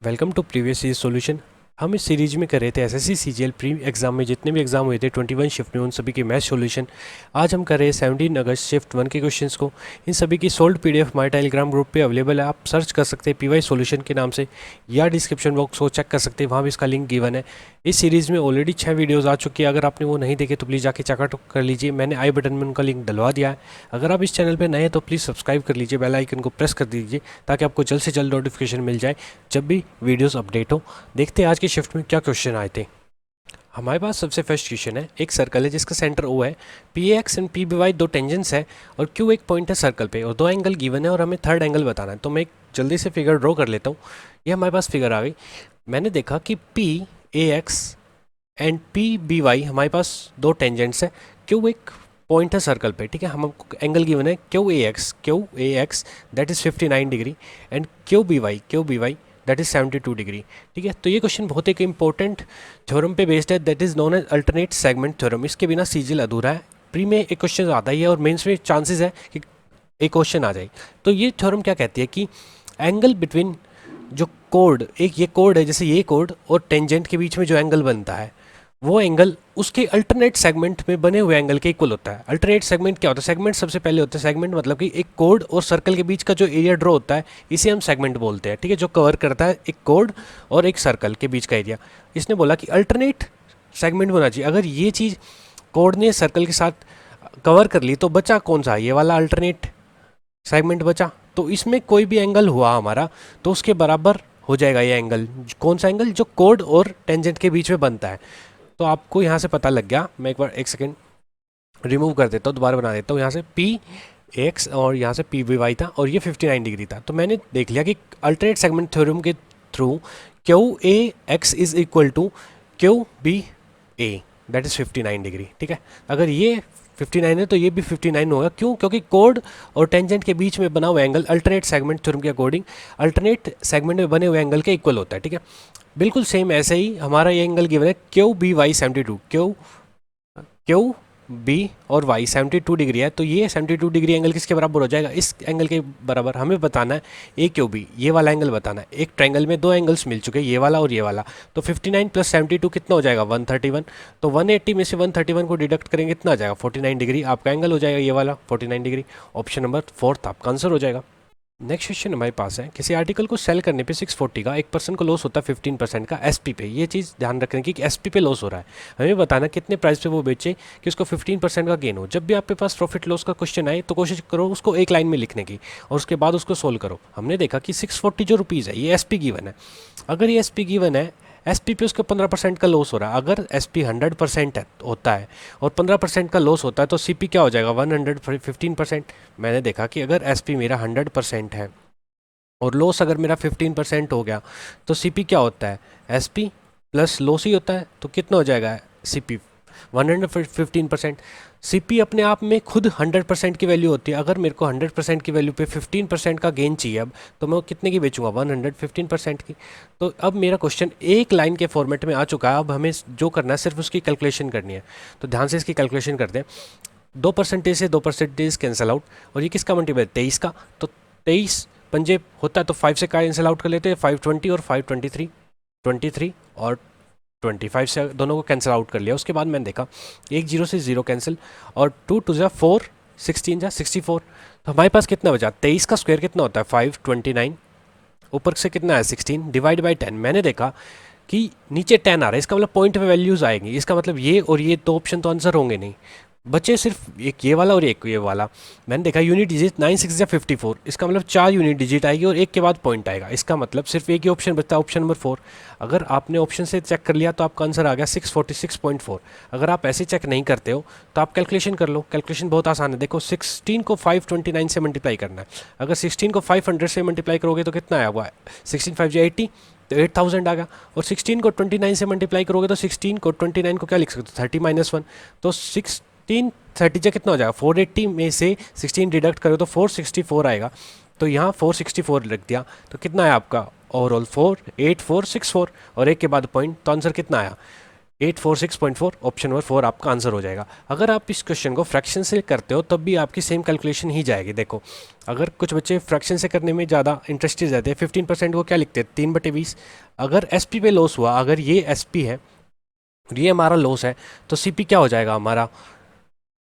Welcome to previous series solution. हम इस series में कर रहे थे एसएससी सीजीएल प्री एग्जाम में जितने भी एग्जाम हुए थे 21 शिफ्ट में, उन सभी के मैथ सॉल्यूशन। आज हम कर रहे हैं 17 अगस्त शिफ्ट 1 के क्वेश्चंस को। इन सभी की सोल्ड पीडीएफ हमारे टेलीग्राम ग्रुप पे अवेलेबल है। आप सर्च कर सकते हैं पीवाई सॉल्यूशन के नाम से, या डिस्क्रिप्शन बॉक्स को चेक कर सकते हैं, वहाँ भी इसका लिंक गिवन है। इस सीरीज़ में ऑलरेडी 6 वीडियोज़ आ चुकी है। अगर आपने वो नहीं देखे तो प्लीज़ जाके चेकआउट कर लीजिए। मैंने आई बटन में उनका लिंक डलवा दिया है। अगर आप इस चैनल पर नए हैं तो प्लीज़ सब्सक्राइब कर लीजिए, बेल आइकन को प्रेस कर दीजिए ताकि आपको जल्द से जल्द नोटिफिकेशन मिल जाए जब भी वीडियोज़ अपडेट हो। देखते हैं आज की शिफ्ट में क्या क्वेश्चन आए थे। हमारे पास सबसे फर्स्ट क्वेश्चन है, एक सर्कल है जिसका सेंटर ओ है, P A X and P B Y दो टेंजेंट्स है और क्यू एक पॉइंट है सर्कल पे, और दो एंगल गिवन है और हमें थर्ड एंगल बताना है। तो मैं एक जल्दी से फिगर ड्रॉ कर लेता हूँ। ये हमारे पास फिगर आ गई। मैंने देखा कि P A X and P B Y हमारे पास दो टेंजेंट्स है, क्यू एक पॉइंट है सर्कल पे, ठीक है। हमको एंगल गिवन है Q A X that is 59 degree and Q B Y that is 72 degree, ठीक है। तो ये क्वेश्चन बहुत एक इंपॉर्टेंट थ्योरम पे बेस्ड है, that is known as alternate segment theorem. इसके बिना सीजीएल अधूरा है। प्री में एक क्वेश्चन आता ही है और मेंस में चांसेस है कि एक क्वेश्चन आ जाए। तो ये थ्योरम क्या कहती है कि एंगल बिटवीन जो कोड, एक ये कोड है, जैसे ये कोड और टेंजेंट के बीच में जो एंगल बनता है वो एंगल उसके अल्टरनेट सेगमेंट में बने हुए एंगल के इक्वल होता है। अल्टरनेट सेगमेंट क्या होता है? सेगमेंट सबसे पहले होता है, सेगमेंट मतलब कि एक कोड और सर्कल के बीच का जो एरिया ड्रॉ होता है इसे हम सेगमेंट बोलते हैं, ठीक है, जो कवर करता है एक कोड और एक सर्कल के बीच का एरिया। इसने बोला कि अल्टरनेट सेगमेंट होना चाहिए। अगर ये चीज़ कोड ने सर्कल के साथ कवर कर ली तो बचा कौन सा? ये वाला अल्टरनेट सेगमेंट बचा। तो इसमें कोई भी एंगल हुआ हमारा तो उसके बराबर हो जाएगा ये एंगल। कौन सा एंगल? जो कोड और टेंजेंट के बीच में बनता है। तो आपको यहाँ से पता लग गया। मैं एक बार एक सेकेंड रिमूव कर देता हूँ, दोबारा बना देता हूँ। यहाँ से पी एक्स और यहाँ से पी बी वाई था और ये 59 डिग्री था। तो मैंने देख लिया कि अल्टरनेट सेगमेंट थ्योरम के through Q A X is equal to Q B A that is 59 degree, ठीक है। अगर ये 59 है तो ये भी 59 होगा। क्यों? क्योंकि कोड और टेंजेंट के बीच में बना हुआ एंगल अल्टरनेट सेगमेंट थ्योरम के अकॉर्डिंग अल्टरनेट सेगमेंट में बने हुए एंगल के इक्वल होता है, ठीक है। बिल्कुल सेम ऐसे ही हमारा ये एंगल गिवन है Q B Y 72, Q B और वाई 72 डिग्री है। तो ये 72 डिग्री एंगल किसके बराबर हो जाएगा? इस एंगल के बराबर। हमें बताना है ए क्यू बी, ये वाला एंगल बताना है। एक ट्रायंगल में दो एंगल्स मिल चुके हैं, ये वाला और ये वाला। तो 59 प्लस 72 कितना हो जाएगा? 131। तो 180 में से 131 को डिडक्ट करेंगे, कितना आ जाएगा? 49 डिग्री। आपका एंगल हो जाएगा ये वाला 49 डिग्री। ऑप्शन नंबर 4 आपका आंसर हो जाएगा। नेक्स्ट क्वेश्चन हमारे पास है, किसी आर्टिकल को सेल करने पे 640 का 1% को लॉस होता है 15% का एसपी पे। ये चीज़ ध्यान रखने की कि एसपी पे लॉस हो रहा है। हमें बताना कितने प्राइस पे वो बेचे कि उसको 15% का गेन हो। जब भी आपके पास प्रॉफिट लॉस का क्वेश्चन आए तो कोशिश करो उसको एक लाइन में लिखने की और उसके बाद उसको सोल्व करो। हमने देखा कि 640 जो रुपीज़ है ये एसपी गिवन है। अगर ये एसपी गिवन है, एसपी पे उसको 15% का लॉस हो रहा है। अगर एसपी 100% होता है और 15% का लॉस होता है तो सीपी क्या हो जाएगा? 115%। मैंने देखा कि अगर एसपी मेरा 100% है और लॉस अगर मेरा 15% हो गया तो सीपी क्या होता है? एसपी प्लस लॉस ही होता है। तो कितना हो जाएगा? सीपी 115%। सीपी अपने आप में खुद 100% की वैल्यू होती है। अगर मेरे को 100% की वैल्यू पे 15% का गेन चाहिए अब, तो मैं कितने की बेचूंगा? 115% की। तो अब मेरा क्वेश्चन एक लाइन के फॉर्मेट में आ चुका है। अब हमें जो करना है सिर्फ उसकी कैलकुलेशन करनी है। तो ध्यान से इसकी कैलकुलेशन करते हैं। 2% से 2% कैंसिल आउट और ये किसका मल्टीपल? 23 का। तो 23 पंजे होता है तो 5 से कैंसिल आउट कर लेते हैं। 520 और 523, 23 और 25 से दोनों को कैंसिल आउट कर लिया। उसके बाद मैंने देखा 1 0 से 0 कैंसिल और 2 2 जा 4, 16 जा 64। तो हमारे पास कितना बचा? 23 का स्क्वायर कितना होता है? 529। ऊपर से कितना है? 16 डिवाइड बाई 10। मैंने देखा कि नीचे 10 आ रहा है, इसका मतलब पॉइंट में वैल्यूज़ आएंगी। इसका मतलब ये और ये दो ऑप्शन तो आंसर होंगे नहीं, बचे सिर्फ एक ये वाला और एक ये वाला। मैंने देखा यूनिट डिजिट 9 6 या 54, इसका मतलब 4 यूनिट डिजिट आएगी और एक के बाद पॉइंट आएगा। इसका मतलब सिर्फ एक ही ऑप्शन बचता है, ऑप्शन नंबर 4। अगर आपने ऑप्शन से चेक कर लिया तो आपका आंसर आ गया 646.4। अगर आप ऐसे चेक नहीं करते हो तो आप कैलकुलेशन कर लो। कैलकुलेशन बहुत आसान है। देखो 16 को 529 से मल्टीप्लाई करना है। अगर 16 को 500 से मल्टीप्लाई करोगे तो कितना आया हुआ? 16 5 80 तो 8000 आ गया। और 16 को 29 से मल्टीप्लाई करोगे तो 16 को 29 को क्या लिख सकते हो? 30 - 1। तो 1630 से कितना हो जाएगा? 480 में से 16 डिडक्ट करो तो 464 आएगा। तो यहाँ 464 लिख दिया। तो कितना आया आपका ओवरऑल? 48464 और एक के बाद पॉइंट। तो आंसर कितना आया? 846.4 ऑप्शन नंबर 4 आपका आंसर हो जाएगा। अगर आप इस क्वेश्चन को फ्रैक्शन से करते हो तब भी आपकी सेम कैलकुलेशन ही जाएगी। देखो अगर कुछ बच्चे फ्रैक्शन से करने में ज़्यादा इंटरेस्टेड रहते हैं, 15% वो क्या लिखते हैं 3/20। अगर एस पी पे लॉस हुआ, अगर ये एस पी है और ये हमारा लॉस है, तो सी पी क्या हो जाएगा हमारा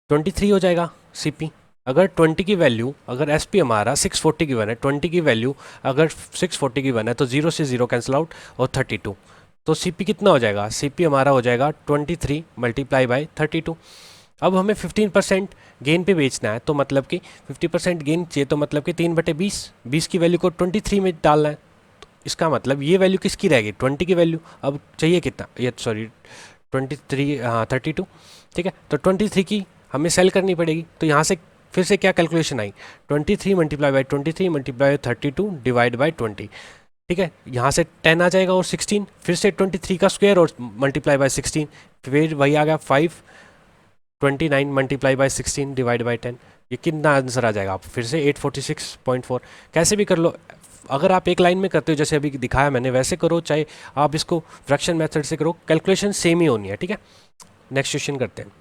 23 हो जाएगा सी पी। अगर 20 की वैल्यू, अगर एस पी हमारा 640 की वन है, 20 की वैल्यू अगर 640 की वन है तो 0 से 0 कैंसिल आउट और 32, तो सी पी कितना हो जाएगा, सी पी हमारा हो जाएगा 23 मल्टीप्लाई बाई 32। अब हमें 15% गेन पे बेचना है, तो मतलब कि 50% गेन चाहिए, तो मतलब कि 3/20, 20 की वैल्यू को 23 में डालना है। तो इसका मतलब ये वैल्यू किसकी रहेगी, 20 की वैल्यू। अब चाहिए कितना, ये सॉरी 23, हाँ 32, ठीक है। तो 23 की हमें सेल करनी पड़ेगी, तो यहाँ से फिर से क्या calculation I, 23 multiply by 23 multiply 32 divide by 20, ठीक है। यहाँ से 10 आ जाएगा और 16, फिर से 23 का स्क्वायर और मल्टीप्लाई बाई 16, फिर वही आ गया 529 मल्टीप्लाई बाई 16 डिवाइड बाई 10। ये कितना आंसर आ जाएगा, आप फिर से 846.4। कैसे भी कर लो, अगर आप एक लाइन में करते हो जैसे अभी दिखाया मैंने वैसे करो, चाहे आप इसको फ्रैक्शन मेथड से करो, कैलकुलेशन सेम ही होनी है, ठीक है। नेक्स्ट क्वेश्चन करते हैं।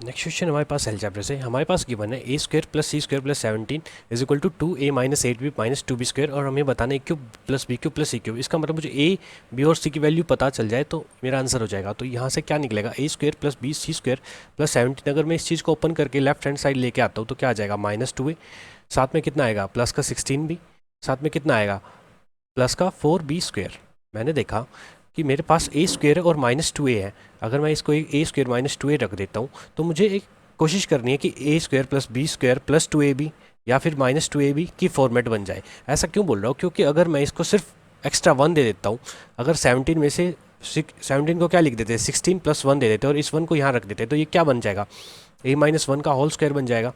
नेक्स्ट क्वेश्चन हमारे पास अलजेब्रा से, हमारे पास गिवन है a square plus C square plus 17 is equal to 2a minus 8b minus 2b square, और हमें बताना है cube plus B cube plus सी क्यूब। इसका मतलब मुझे ए बी और सी की वैल्यू पता चल जाए तो मेरा आंसर हो जाएगा। तो यहाँ से क्या निकलेगा, a square plus b c square plus 17। अगर मैं इस चीज़ को ओपन करके लेफ्ट हैंड साइड लेके आता हूँ तो क्या आ जाएगा, -2a, साथ में कितना आएगा प्लस का 16b, साथ में कितना आएगा प्लस का 4b स्क्वायर। मैंने देखा कि मेरे पास ए स्क्वायर और -2a है, अगर मैं इसको ए स्क्वायर -2a रख देता हूँ तो मुझे एक कोशिश करनी है कि a square plus b square plus 2ab या फिर -2ab की फॉर्मेट बन जाए। ऐसा क्यों बोल रहा हूँ, क्योंकि अगर मैं इसको सिर्फ एक्स्ट्रा 1 दे देता हूँ, अगर 17 में से 17 को क्या लिख देते हैं 16 प्लस 1 दे देते हैं और इस 1 को यहाँ रख देते हैं, तो ये क्या बन जाएगा, a-1 का होल स्क्वायर बन जाएगा।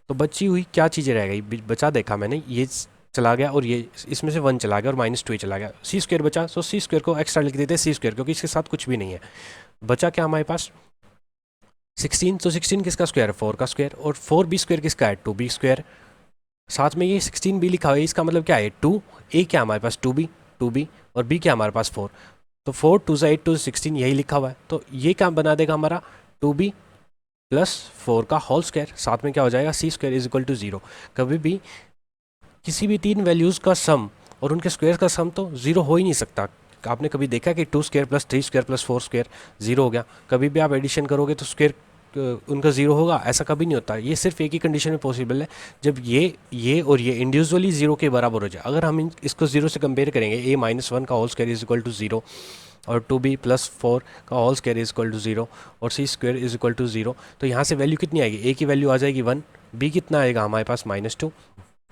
तो बची हुई क्या चीज़ें रह गई, बचा देखा मैंने, ये चला गया और ये इसमें से 1 चला गया और -2a चला गया, सी स्क्वायर बचा। सो सी स्क्वायर को एक्स्ट्रा लिख देते हैं सी स्क्वायर, क्योंकि इसके साथ कुछ भी नहीं है। बचा क्या हमारे पास 16, तो 16 किसका स्क्वायर है 4 का स्क्वायर, और 4b स्क्वायर किसका है 2b स्क्वायर। साथ में ये 16b लिखा हुआ है, इसका मतलब क्या है 2, a क्या हमारे पास 2b और b क्या हमारे पास 4, तो 4 2 8 2 16 यही लिखा हुआ है। तो ये क्या बना देगा हमारा 2b प्लस 4 का होल स्क्वायर, साथ में क्या हो जाएगा सी स्क्वायर इज इक्वल टू 0। कभी भी किसी भी 3 वैल्यूज़ का सम और उनके स्क्वायर का सम तो 0 हो ही नहीं सकता। आपने कभी देखा कि 2 square plus 3 square plus 4 square 0 हो गया, कभी भी आप एडिशन करोगे तो स्क्वायर उनका 0 होगा, ऐसा कभी नहीं होता। ये सिर्फ एक ही कंडीशन में पॉसिबल है, जब ये और ये इंडिविजुअली 0 के बराबर हो जाए। अगर हम इसको 0 से कंपेयर करेंगे, a-1 का whole square is equal to 0 और 2b प्लस 4 का whole square is equal to 0 और C square is equal to 0, तो यहाँ से वैल्यू कितनी आएगी, a की वैल्यू आ जाएगी 1, b कितना आएगा हमारे पास -2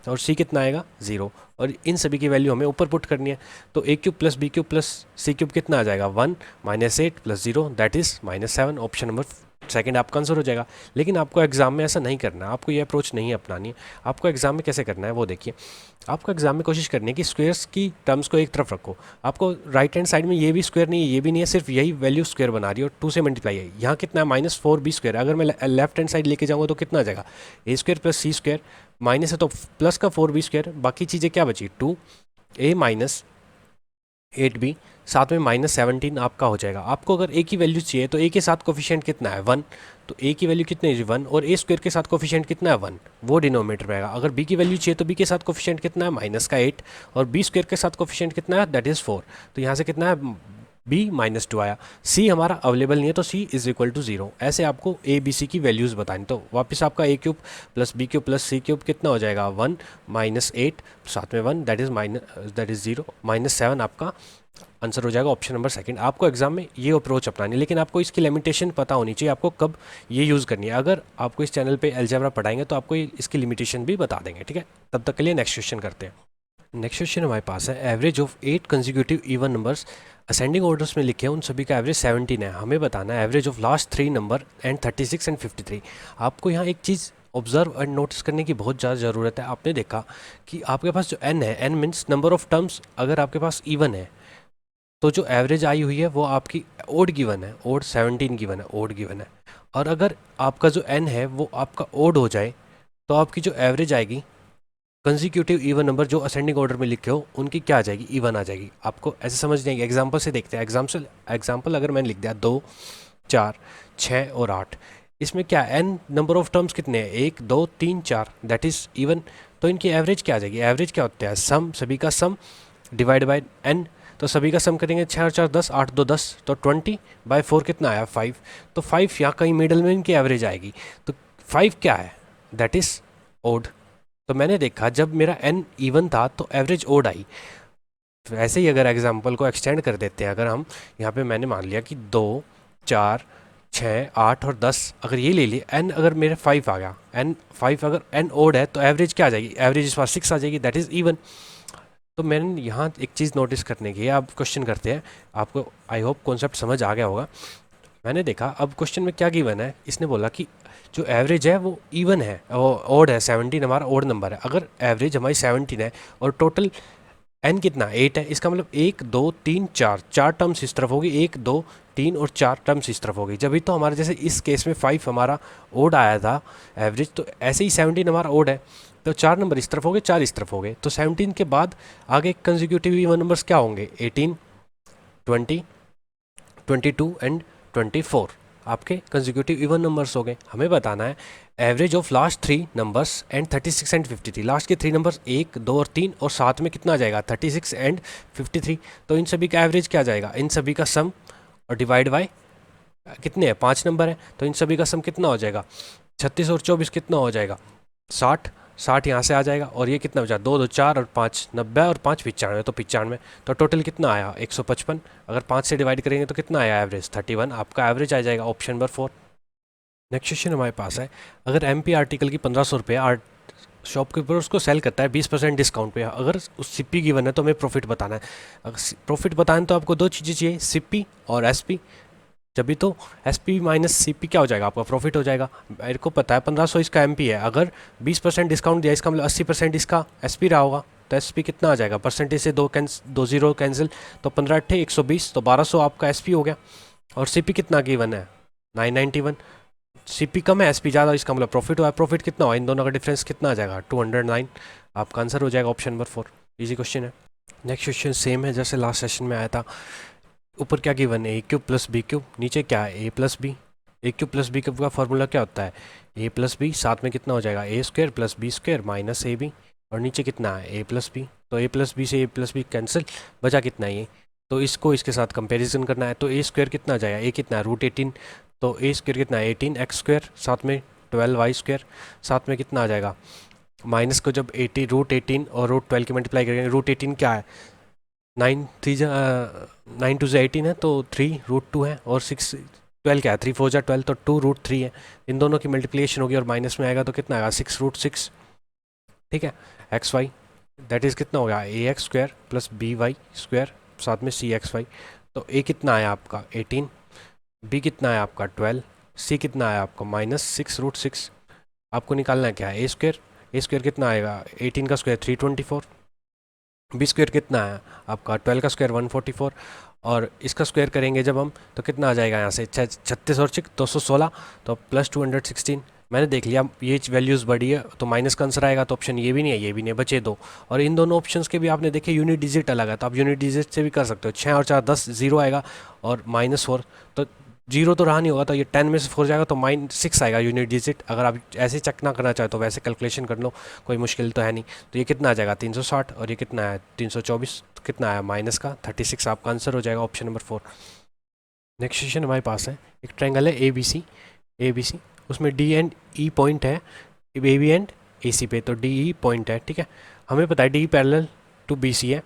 और c कितना आएगा 0, और इन सभी की वैल्यू हमें ऊपर पुट करनी है। तो a cube plus B cube plus C cube कितना आ जाएगा 1 -8 plus 0 that is -7। Option number second आपका आंसर हो जाएगा। लेकिन आपको एग्जाम में ऐसा नहीं करना, आपको ये अप्रोच नहीं अपनानी है। आपको एग्जाम में कैसे करना है वो देखिए। आपको एग्जाम में कोशिश करनी है कि स्क्वेयर्स की टर्म्स को एक तरफ रखो। आपको राइट हैंड साइड में ये भी स्क्वायर नहीं है, ये भी नहीं है, सिर्फ यही वैल्यू स्क्वायर बना रही है और 2 से मल्टीप्लाई है। यहाँ कितना है -4b स्क्वायर, अगर मैं लेफ्ट हैंड साइड लेके जाऊँगा तो कितना आ जाएगा a square plus C square, minus है तो प्लस का 4b स्क्वायर, बाकी चीज़ें क्या बची 2a माइनस 8b, साथ में -17 आपका हो जाएगा। आपको अगर a की वैल्यू चाहिए तो a के साथ कोफिशिएंट कितना है 1, तो a की वैल्यू कितनी है 1 और a स्क्वायर के साथ कोफिशिएंट कितना है 1, वो डिनोमिनेटर में आएगा। अगर b की वैल्यू चाहिए तो b के साथ कोफिशिएंट कितना है -8 और b स्क्वायर के साथ कोफिशिएंट कितना है दैट इज़ 4, तो यहाँ से कितना है b -2 आया। c हमारा अवेलेबल नहीं है तो c इज इक्वल टू 0। ऐसे आपको a b c की वैल्यूज़ बतानी। तो वापस आपका a cube plus B cube plus C cube कितना हो जाएगा 1 -8 साथ में 1 दैट इज़ 0, -7 आपका आंसर हो जाएगा ऑप्शन नंबर सेकंड। आपको एग्जाम में ये अप्रोच अपनानी है, लेकिन आपको इसकी लिमिटेशन पता होनी चाहिए, आपको कब ये यूज़ करनी है। अगर आपको इस चैनल पे अलजेब्रा पढ़ाएंगे तो आपको इसकी लिमिटेशन भी बता देंगे, ठीक है। तब तक के लिए नेक्स्ट क्वेश्चन करते हैं। नेक्स्ट क्वेश्चन हमारे पास है average of 8 consecutive even numbers ascending orders में लिखे हैं, उन सभी का एवरेज 17 है। हमें बताना है average of last 3 number and 36 and 53। आपको यहाँ एक चीज़ ऑब्जर्व एंड नोटिस करने की बहुत ज़्यादा ज़रूरत है। आपने देखा कि आपके पास जो n है, n means number of terms, अगर आपके पास इवन है तो जो एवरेज आई हुई है वो आपकी ओड गिवन है, ओड 17 गिवन है, ओड गिवन है। और अगर आपका जो n है वो आपका ओड हो जाए तो आपकी जो एवरेज आएगी कंसिक्यूटिव इवन नंबर जो असेंडिंग ऑर्डर में लिखे हो उनकी क्या आ जाएगी, इवन आ जाएगी। आपको ऐसे समझ नहीं आएगी। एग्जाम्पल से देखते हैं। एग्जाम्पल अगर मैंने लिख दिया 2, 4, 6 और 8, इसमें क्या एन नंबर ऑफ टर्म्स कितने हैं, 1, 2, 3, 4, दैट इज़ इवन। तो इनकी एवरेज क्या आ जाएगी, एवरेज क्या होता है, सम, सभी का सम डिवाइड बाय एन। तो सभी का सम करेंगे, 6 और 4 10, 8 2 10, तो 20/4 कितना आया, 5। तो 5 यहाँ कहीं मिडल में इनकी एवरेज आएगी। तो 5 क्या है, दैट इज़ ओड। तो मैंने देखा जब मेरा एन इवन था तो एवरेज ओड आई। वैसे ही अगर एग्जाम्पल को एक्सटेंड कर देते हैं, अगर हम यहाँ पे मैंने मान लिया कि 2, 4, 6, 8 और 10 अगर ये ले लिए, एन अगर मेरे 5 आ गया, एन 5 अगर एन ओड है तो एवरेज क्या आ जाएगी, एवरेज इस बार 6 आ जाएगी, दैट इज़ इवन। तो मैंने यहाँ एक चीज़ नोटिस करने की है। आप क्वेश्चन करते हैं, आपको आई होप कॉन्सेप्ट समझ आ गया होगा। मैंने देखा अब क्वेश्चन में क्या गिवन है, इसने बोला कि जो एवरेज है वो इवन है, वो ओड है, 17 हमारा ओड नंबर है। अगर एवरेज हमारी 17 है और टोटल एन कितना 8 है, इसका मतलब 1 2 3 4, 4 टर्म्स इस तरफ होगी, 1 2 3 और 4 टर्म्स इस तरफ होगी। जब तो हमारा जैसे इस केस में 5 हमारा ओड आया था एवरेज, तो ऐसे ही 17 हमारा ओड है, तो 4 नंबर इस तरफ हो गए, 4 इस तरफ हो गए। तो 17 के बाद आगे कंसेक्यूटिव इवन नंबर्स क्या होंगे, 18, 20, 22 एंड 24 आपके कंसेक्यूटिव इवन नंबर्स हो गए। हमें बताना है average of last 3 numbers and 36 and 53। Last के 3 नंबर्स 1 2 और 3, और साथ में कितना आ जाएगा, 36 एंड 53। तो इन सभी का एवरेज क्या आ जाएगा, इन सभी का सम और डिवाइड बाय कितने हैं, 5 नंबर है, तो इन सभी का सम कितना हो जाएगा, 36 और 24 कितना हो जाएगा, 60। 60 यहाँ से आ जाएगा, और ये कितना बचा, 2 2 4 और 5 90 और 5 95, तो 95। तो टोटल कितना आया, 155। अगर 5 से डिवाइड करेंगे तो कितना आया एवरेज, 31। आपका एवरेज आ जाएगा ऑप्शन नंबर 4। नेक्स्ट क्वेश्चन हमारे पास है, अगर MP आर्टिकल की 1500 रुपये शॉपकीपर उसको सेल करता है 20% डिस्काउंट पे, अगर उस CP गिवन है तो हमें प्रॉफिट बताना है। अगर प्रॉफिट बताना तो आपको दो चीज़ें चाहिए, CP और SP। जब भी तो SP माइनस CP क्या हो जाएगा, आपका प्रॉफिट हो जाएगा। मेरे को पता है 1500 इसका MP है, अगर 20% डिस्काउंट दिया इसका मतलब 80% इसका SP रहा होगा। तो SP कितना आ जाएगा, परसेंटेज से दो जीरो कैंसिल, तो 15 अट्ठे 120, तो 1200 आपका SP हो गया। और CP कितना गिवन है, 991। CP कम है, SP ज़्यादा, इसका मतलब प्रॉफिट हुआ है। प्रॉफिट कितना हुआ, इन दोनों का डिफरेंस कितना आ जाएगा, 209। आपका आंसर हो जाएगा ऑप्शन नंबर 4। इजी क्वेश्चन है। नेक्स्ट क्वेश्चन सेम है जैसे लास्ट सेशन में आया था। ऊपर क्या गिवन है, A³ + B³, नीचे क्या है, A + B। A³ + B³ का फॉर्मूला क्या होता है, A + B, साथ में कितना हो जाएगा, A² + B² - AB, और नीचे कितना है, A + B। तो A + B से A + B कैंसिल, बचा कितना है ये, तो इसको इसके साथ कंपैरिजन करना है। तो A² कितना आ जाएगा, A कितना है, √18, तो A² कितना है 18x², साथ में 12y², साथ में कितना आ जाएगा, माइनस को जब √18 और √12 की मल्टीप्लाई करेंगे, √18 क्या है, 9 2 18 है, तो 3 √2 है, और 6 12 क्या है, 3 4 12, तो 2 √3 है। इन दोनों की मल्टीप्लिकेशन होगी और माइनस में आएगा तो कितना आएगा, 6 √6। ठीक है, XY दैट इज़ कितना हो गया, AX² + BY², साथ में CXY। तो A कितना आया आपका 18, B कितना है आपका 12, C कितना है आपका -6 √6। आपको निकालना है क्या है, A² कितना आएगा, 18 का स्क्वायर 324, B² कितना है आपका 12 का स्क्वायर 144, और इसका स्क्वायर करेंगे जब हम तो कितना आ जाएगा यहाँ से 36 और 6 216, तो प्लस 216। मैंने देख लिया ये वैल्यूज़ बड़ी है तो माइनस का आंसर आएगा, तो ऑप्शन ये भी नहीं है, ये भी नहीं है, बचे दो। और इन दोनों ऑप्शंस के भी आपने देखे यूनिट डिजिट अलग है, तो आप यूनिट डिजिट से भी कर सकते हो। 6 और 4 10, 0 आएगा, और -4, तो 0 तो रहा नहीं होगा, तो ये 10 में से 4 जाएगा, तो -6 आएगा यूनिट डिजिट। अगर आप ऐसे चेक ना करना चाहे तो वैसे कैलकुलेशन कर लो, कोई मुश्किल तो है नहीं। तो ये कितना आ जाएगा 360, और ये कितना है 324, तो कितना आया माइनस का 36। आपका आंसर हो जाएगा ऑप्शन नंबर 4। नेक्स्ट क्वेश्चन हमारे पास है, एक ट्रायंगल है ABC, उसमें D एंड E पॉइंट है AB एंड AC पे, तो DE पॉइंट है। ठीक है, हमें पता है DE पैरेलल टू BC है,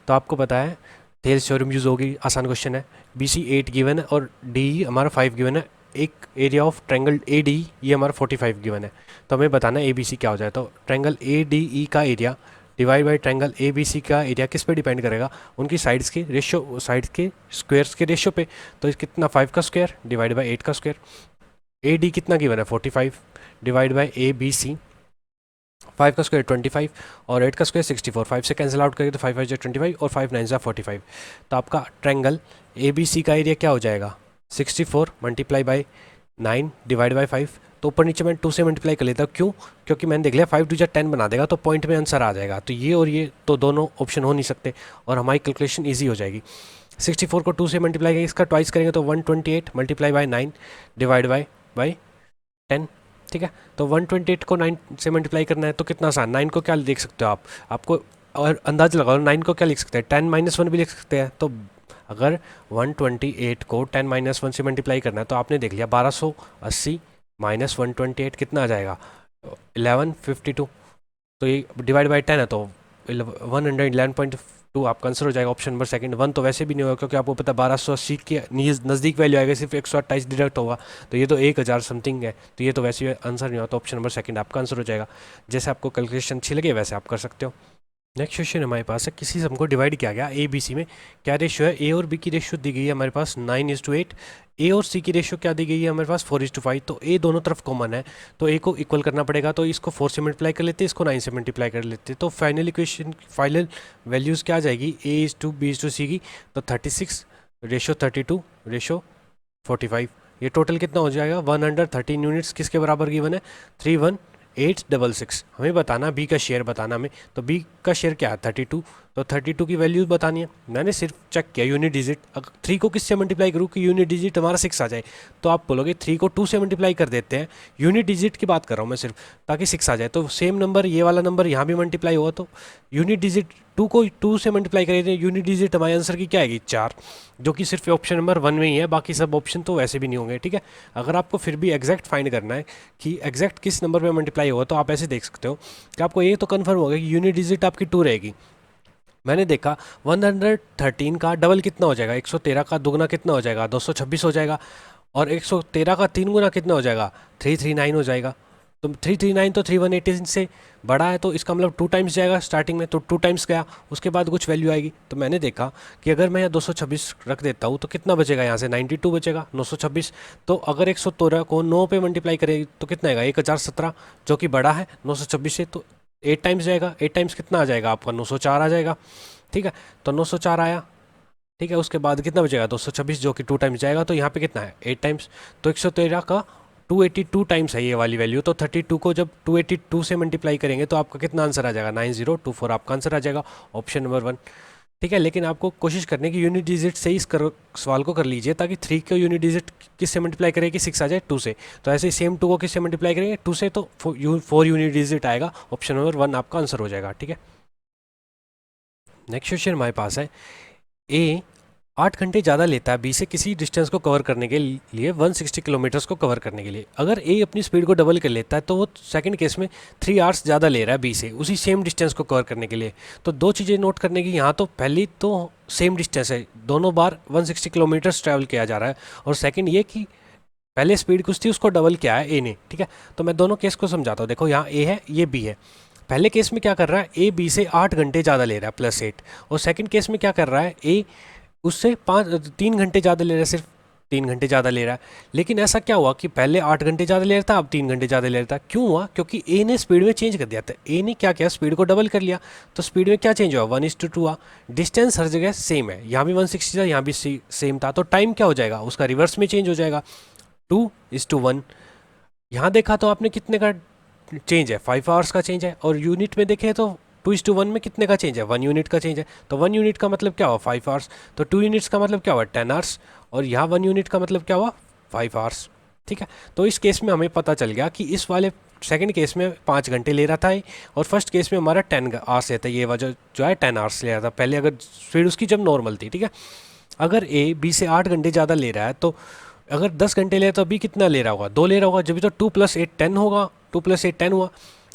तो आपको पता है थेल्स थ्योरम यूज़ होगी, आसान क्वेश्चन है। BC 8 गिवन है और DE हमारा 5 गिवन है। एक एरिया ऑफ ट्रायंगल ADE ये हमारा 45 गिवन है, तो हमें बताना है ABC क्या हो जाए। तो ट्रायंगल ADE का area divide by triangle ABC का एरिया किस पे डिपेंड करेगा, उनकी साइड्स के रेशियो, साइड्स के स्क्वायर्स के रेशियो पे। तो कितना 5 का स्क्वायर डिवाइड बाई 8 का स्क्वायर। AD कितना गिवन है 45 डिवाइड बाई ABC, 5 का स्क्वायर 25 और 8 का स्क्वायर 64। 5 से कैंसिल आउट करेंगे तो 5 5 25 और 5 9 45। तो आपका ट्रायंगल ABC का एरिया क्या हो जाएगा 64 मल्टीप्लाई बाई 9 डिवाइड बाई 5। तो ऊपर नीचे मैं 2 से मल्टीप्लाई कर लेता हूँ। क्यों? क्योंकि मैंने देख लिया 5 2 10 बना देगा तो पॉइंट में आंसर आ जाएगा। तो ये और ये तो दोनों ऑप्शन हो नहीं सकते और हमारी कैलकुलेशन ईजी हो जाएगी। 64 को 2 से मल्टीप्लाई करेंगे, इसका ट्वाइस करेंगे तो 128 मल्टीप्लाई बाय 9 डिवाइड बाय 10। ठीक है, तो 128 को 9 से मल्टीप्लाई करना है तो कितना आसान। 9 को क्या देख सकते हो आप, आपको और अंदाज लगाओ 9 को क्या लिख सकते हैं, 10 - 1 भी लिख सकते हैं। तो अगर 128 को 10 - 1 से मल्टीप्लाई करना है तो आपने देख लिया 1280 माइनस 128 कितना आ जाएगा, 1152। तो ये डिवाइड बाय 10 है तो 111.2 आपका आंसर हो जाएगा ऑप्शन नंबर सेकंड। 1 तो वैसे भी नहीं होगा क्योंकि आपको पता है 1280 के नज़दीक वैल्यू आएगा, सिर्फ 128 डिडक्ट होगा तो ये तो 1000 समथिंग है, तो ये तो वैसे भी आंसर नहीं होगा। तो ऑप्शन नंबर सेकंड आपका आंसर हो जाएगा। जैसे आपको कैलकुलेशन अच्छी लगे वैसे आप कर सकते हो। नेक्स्ट क्वेश्चन हमारे पास है, किसी सम को डिवाइड किया गया ए बी सी में, क्या रेशियो है। ए और बी की रेशियो दी गई है हमारे पास 9:8। ए और सी की रेशियो क्या दी गई है हमारे पास 4:5। तो ए दोनों तरफ कॉमन है तो ए को इक्वल करना पड़ेगा, तो इसको 4 से मल्टीप्लाई कर लेते हैं, इसको 9 से मल्टीप्लाई कर लेते हैं। तो फाइनल इक्वेशन फाइनल वैल्यूज़ क्या आ जाएगी, A:B:C की, तो 36 रेशियो 32 रेशियो 45। ये टोटल कितना हो जाएगा 113 यूनिट्स किसके बराबर गिवन है 31866। हमें बताना बी का शेयर बताना हमें, तो बी का शेयर क्या है 32, तो 32 की वैल्यू बतानी है। मैंने सिर्फ चेक किया यूनिट डिजिट, अगर 3 को किससे मल्टीप्लाई करूँ कि यूनिट डिजिट हमारा 6 आ जाए, तो आप बोलोगे 3 को 2 से मल्टीप्लाई कर देते हैं, यूनिट डिजिट की बात कर रहा हूँ मैं सिर्फ, ताकि 6 आ जाए। तो सेम नंबर ये वाला नंबर यहाँ भी मल्टीप्लाई हुआ तो यूनिट डिजिट 2 को 2 से मल्टीप्लाई करें, यूनिट डिजिट हमारे आंसर की क्या आएगी 4, जो कि सिर्फ ऑप्शन नंबर 1 में ही है, बाकी सब ऑप्शन तो वैसे भी नहीं होंगे। ठीक है, अगर आपको फिर भी एग्जैक्ट फाइंड करना है कि एग्जैक्ट किस नंबर में मल्टीप्लाई होगा तो आप ऐसे देख सकते हो कि आपको ये तो कन्फर्म होगा कि यूनिट डिजिट आपकी 2 रहेगी। मैंने देखा 113 का डबल कितना हो जाएगा, 113 का दुगना कितना हो जाएगा 226 हो जाएगा, और 113 का 3 गुना कितना हो जाएगा 339 हो जाएगा। तो 339 तो 318 से बड़ा है, तो इसका मतलब 2 टाइम्स जाएगा स्टार्टिंग में, तो 2 टाइम्स गया, उसके बाद कुछ वैल्यू आएगी। तो मैंने देखा कि अगर मैं यहाँ 226 रख देता हूँ तो कितना बचेगा, यहाँ से 92 बचेगा 926। तो अगर 113 को 9 पे मल्टीप्लाई करेगी तो कितना आएगा 1017, जो कि बड़ा है 926 से, तो 8 टाइम्स जाएगा। 8 टाइम्स कितना आ जाएगा आपका 904 आ जाएगा। ठीक है, तो 904 आया। ठीक है, उसके बाद कितना बचेगा 226 जो कि 2 टाइम्स जाएगा, तो यहाँ पे कितना है 8 टाइम्स, तो 113 का 282 टाइम्स है ये वाली वैल्यू। तो 32 को जब 282 से मल्टीप्लाई करेंगे तो आपका कितना आंसर आ जाएगा 9024 आपका आंसर आ जाएगा ऑप्शन नंबर 1। ठीक है, लेकिन आपको कोशिश करने की यूनिट डिजिट से इस सवाल को कर लीजिए, ताकि 3 को यूनिट डिजिट किससे मल्टीप्लाई करेगी 6 आ जाए 2 से, तो ऐसे ही सेम 2 को किससे मल्टीप्लाई करेंगे 2 से, तो 4 यूनिट डिजिट आएगा, ऑप्शन नंबर 1 आपका आंसर हो जाएगा। ठीक है, नेक्स्ट क्वेश्चन हमारे पास है, ए 8 घंटे ज़्यादा लेता है बी से किसी डिस्टेंस को कवर करने के लिए 160 किलोमीटर्स को कवर करने के लिए। अगर ए अपनी स्पीड को डबल कर लेता है तो वो सेकंड केस में 3 आवर्स ज़्यादा ले रहा है बी से उसी सेम डिस्टेंस को कवर करने के लिए। तो दो चीज़ें नोट करने की, यहाँ तो पहली तो सेम डिस्टेंस है, दोनों बार 160 किलोमीटर्स ट्रैवल किया जा रहा है, और सेकेंड ये कि पहले स्पीड कुछ थी उसको डबल किया है ए ने। ठीक है, तो मैं दोनों केस को समझाता हूँ। देखो यहाँ ए है ये बी है। पहले केस में क्या कर रहा है ए बी से 8 घंटे ज़्यादा ले रहा है +8, और सेकंड केस में क्या कर रहा है ए उससे 3 घंटे ज़्यादा ले रहा है, सिर्फ 3 घंटे ज़्यादा ले रहा है। लेकिन ऐसा क्या हुआ कि पहले 8 घंटे ज़्यादा ले रहा था, अब 3 घंटे ज़्यादा ले रहा था। क्यों हुआ? क्योंकि ए ने स्पीड में चेंज कर दिया था। ए ने क्या किया, स्पीड को डबल कर लिया, तो स्पीड में क्या चेंज हुआ 1:2 हुआ। डिस्टेंस हर जगह सेम है, यहाँ भी 160 था, यहाँ भी सेम था, तो टाइम क्या हो जाएगा उसका रिवर्स में चेंज हो जाएगा 2:1। यहाँ देखा तो आपने कितने का चेंज है 5 आवर्स का चेंज है, और यूनिट में देखें तो 2:1 में कितने का चेंज है 1 यूनिट का चेंज है। तो 1 यूनिट का मतलब क्या हुआ 5 आवर्स, तो 2 यूनिट्स का मतलब क्या हुआ 10 आवर्स, और यहाँ 1 यूनिट का मतलब क्या हुआ 5 आवर्स। ठीक है, तो इस केस में हमें पता चल गया कि इस वाले सेकंड केस में 5 घंटे ले रहा था ये, और फर्स्ट केस में हमारा 10 आवर्स रहता है, ये वजह जो है 10 आवर्स ले रहा था पहले, अगर स्पीड उसकी जब नॉर्मल थी। ठीक है, अगर ए बी से 8 घंटे ज़्यादा ले रहा है, तो अगर 10 घंटे ले रहा है तो बी कितना ले रहा होगा 2 ले रहा होगा, जब भी तो 2 + 8 10 होगा, 2 + 8 10 हुआ।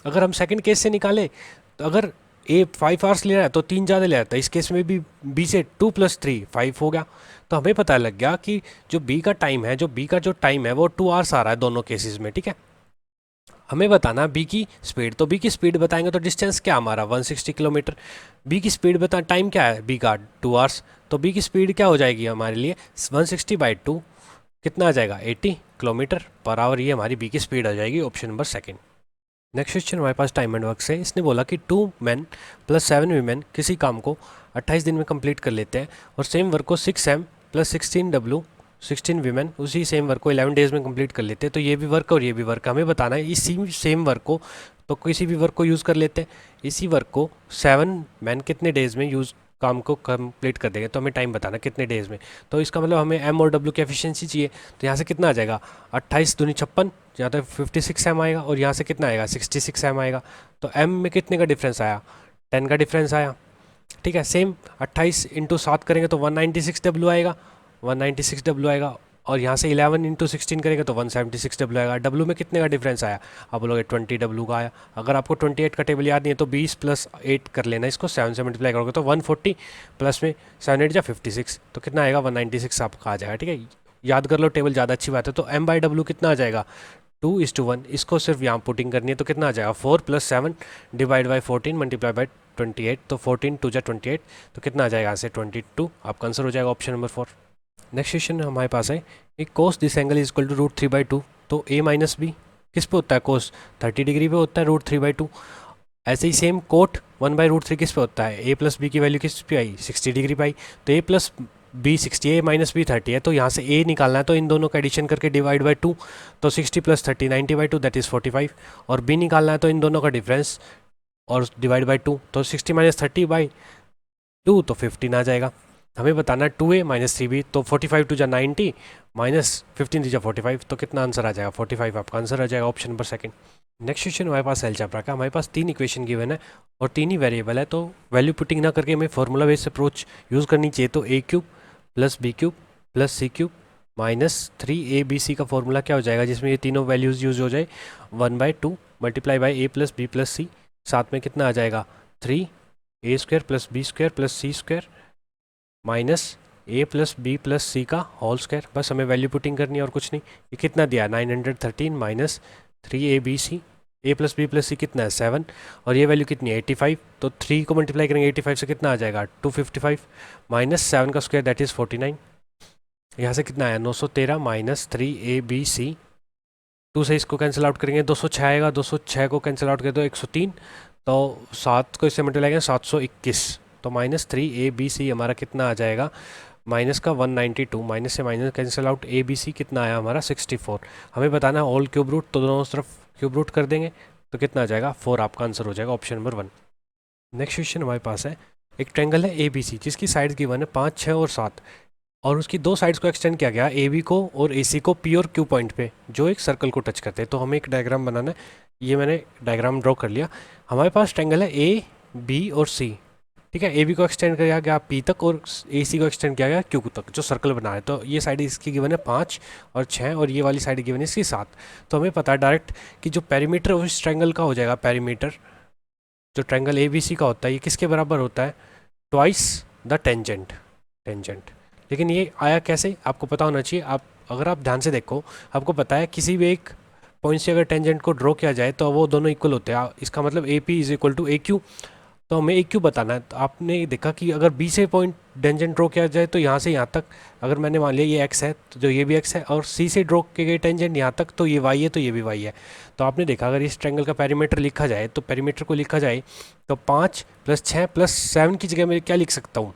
अगर हम सेकंड केस से निकालें तो अगर ए 5 आवर्स ले रहा है तो 3 ज़्यादा ले रहा था, इस केस में भी बी से 2 + 3 5 हो गया। तो हमें पता लग गया कि जो बी का टाइम है वो 2 आवर्स आ रहा है दोनों केसेस में। ठीक है, हमें बताना बी की स्पीड, तो बी की स्पीड बताएंगे तो डिस्टेंस क्या हमारा 160 किलोमीटर, बी की स्पीड बता, टाइम क्या है बी का 2 आवर्स, तो बी की स्पीड क्या हो जाएगी हमारे लिए 160/2 कितना आ जाएगा 80 किलोमीटर पर आवर, ये हमारी बी की स्पीड आ जाएगी option number second. Next question हमारे पास टाइम एंड वर्क से, इसने बोला कि 2 men + 7 women किसी काम को 28 दिन में कंप्लीट कर लेते हैं, और सेम वर्क को 6 m + 16 w 16 वीमेन उसी सेम वर्क को 11 डेज़ में कंप्लीट कर लेते हैं। तो ये भी वर्क और ये भी वर्क हमें बताना है। इसी सेम वर्क को तो किसी भी वर्क को यूज़ कर लेते हैं। इसी वर्क को 7 मैन कितने डेज़ में काम को कंप्लीट कर देंगे, तो हमें टाइम बताना कितने डेज़ में। तो इसका मतलब हमें एम और डब्ल्यू की एफिशिएंसी चाहिए। तो यहाँ से कितना आ जाएगा 28 दूनी 56, यहाँ तक 56 एम आएगा और यहाँ से कितना आएगा 66 एम आएगा। तो एम में कितने का डिफरेंस आया, 10 का डिफरेंस आया। ठीक है, सेम 28 इंटू 7 करेंगे तो 196 डब्ल्यू आएगा, 196 डब्ल्यू आएगा। और यहाँ से 11 इंटू 16 करेंगे तो 176 डब्ल्यू आएगा। डब्ल्यू में कितने का डिफरेंस आया, आप बोलोगे 20 डब्ल्यू का आया। अगर आपको 28 का टेबल याद नहीं है तो 20 प्लस 8 कर लेना, इसको 7 से मल्टीप्लाई करोगे तो 140 प्लस में 7 8 या 56, तो कितना आएगा 196 आपका आ जाएगा। ठीक है, याद कर लो टेबल, ज़्यादा अच्छी बात है। तो एम बाई डब्ल्यू कितना आ जाएगा 2:1, इसको सिर्फ यहाँ पुटिंग करनी है तो कितना आ जाएगा 4 + 7 डिवाइड बाई 14 मल्टीप्लाई बाई 28, तो 14 2 जा 28, तो कितना आ जाएगा यहाँ से 22, आपका आंसर हो जाएगा ऑप्शन नंबर 4। नेक्स्ट क्वेश्चन हमारे पास है एक cos this angle is equal to √3/2, तो a माइनस बी किस पे होता है, कोस 30 डिग्री पे होता है √3/2। ऐसे ही सेम कोट 1/√3 किस पे होता है, a प्लस बी की वैल्यू किस पे आई 60 डिग्री पे आई। तो a प्लस बी 60 है, माइनस बी 30 है, तो यहाँ से a निकालना है तो इन दोनों का एडिशन करके डिवाइड बाई 2, तो 60 + 30 90/2 दैट इज़ 45। और b निकालना है तो इन दोनों का डिफरेंस और डिवाइड बाई 2, तो 60 - 30/2 तो 15 आ जाएगा। हमें बताना है 2a - 3b, तो 45 2 जा 90 माइनस 15 3 जा 45, तो कितना आंसर आ जाएगा 45, आपका आंसर आ जाएगा ऑप्शन नंबर 2। नेक्स्ट क्वेश्चन हमारे पास अलजेब्रा का, हमारे पास 3 इक्वेशन गिवन है और 3 ही वेरिएबल है, तो वैल्यू पुटिंग ना करके हमें फॉर्मूला बेस्ड अप्रोच यूज़ करनी चाहिए। तो a³ + b³ + c³ - 3abc का फॉर्मूला क्या हो जाएगा, जिसमें ये तीनों वैल्यूज़ यूज हो जाए 1/2 multiply by a + b + c, साथ में कितना आ जाएगा 3a² + b² + c² minus a + b + c का होल स्क्वायर। बस हमें वैल्यू पुटिंग करनी है और कुछ नहीं। ये कितना दिया 913 minus 3abc, a + b + c कितना है 7 और ये वैल्यू कितनी है 85, तो 3 को मल्टीप्लाई करेंगे 85 से कितना आ जाएगा 255 माइनस 7 का स्क्वायर दैट इज़ 49। यहाँ से कितना आया 913 माइनस 3abc, 2 से इसको कैंसिल आउट करेंगे 206 आएगा, 206 को कैंसिल आउट करें तो 103, तो 7 को इससे मल्टीप्लाई करेंगे 721, तो -3abc हमारा कितना आ जाएगा माइनस का 192, माइनस से माइनस कैंसिल आउट abc कितना आया हमारा 64। हमें बताना है ऑल क्यूब रूट, तो दोनों तरफ क्यूब रूट कर देंगे तो कितना आ जाएगा 4, आपका आंसर हो जाएगा ऑप्शन नंबर 1। नेक्स्ट क्वेश्चन हमारे पास है एक ट्रायंगल है ABC जिसकी साइड्स गिवन है 5 6 और 7 और उसकी दो साइड्स को एक्सटेंड किया गया AB को और AC को P और Q पॉइंट पे जो एक सर्कल को टच करते हैं। तो हमें एक डायग्राम बनाना है, ये मैंने डायग्राम ड्रॉ कर लिया। हमारे पास ट्रायंगल है A B और C, ठीक है। AB को एक्सटेंड किया गया P तक और AC को एक्सटेंड किया गया Q तक, जो सर्कल बना है। तो ये साइड इसकी गिवन है 5 और 6 और ये वाली साइड गिवन है इसकी 7। तो हमें पता है डायरेक्ट कि जो पेरीमीटर उस ट्रायंगल का हो जाएगा, पेरीमीटर जो ट्रायंगल ABC का होता है ये किसके बराबर होता है, ट्वाइस द टेंजेंट। लेकिन ये आया कैसे आपको पता होना चाहिए। आप अगर आप ध्यान से देखो आपको पता है किसी भी एक पॉइंट से अगर टेंजेंट को ड्रॉ किया जाए तो वो दोनों इक्वल होते हैं। इसका मतलब AP = AQ, तो हमें AQ बताना है। तो आपने देखा कि अगर B से पॉइंट टेंजेंट ड्रॉ किया जाए तो यहाँ से यहाँ तक, अगर मैंने मान लिया ये X है तो जो ये भी X है, और C से ड्रॉ किए गए टेंजेंट यहाँ तक तो ये Y है तो ये भी Y है। तो आपने देखा अगर इस ट्रायंगल का पेरीमीटर लिखा जाए तो पेरीमीटर को लिखा जाए तो 5 + 6 + 7 की जगह मैं क्या लिख सकता हूँ,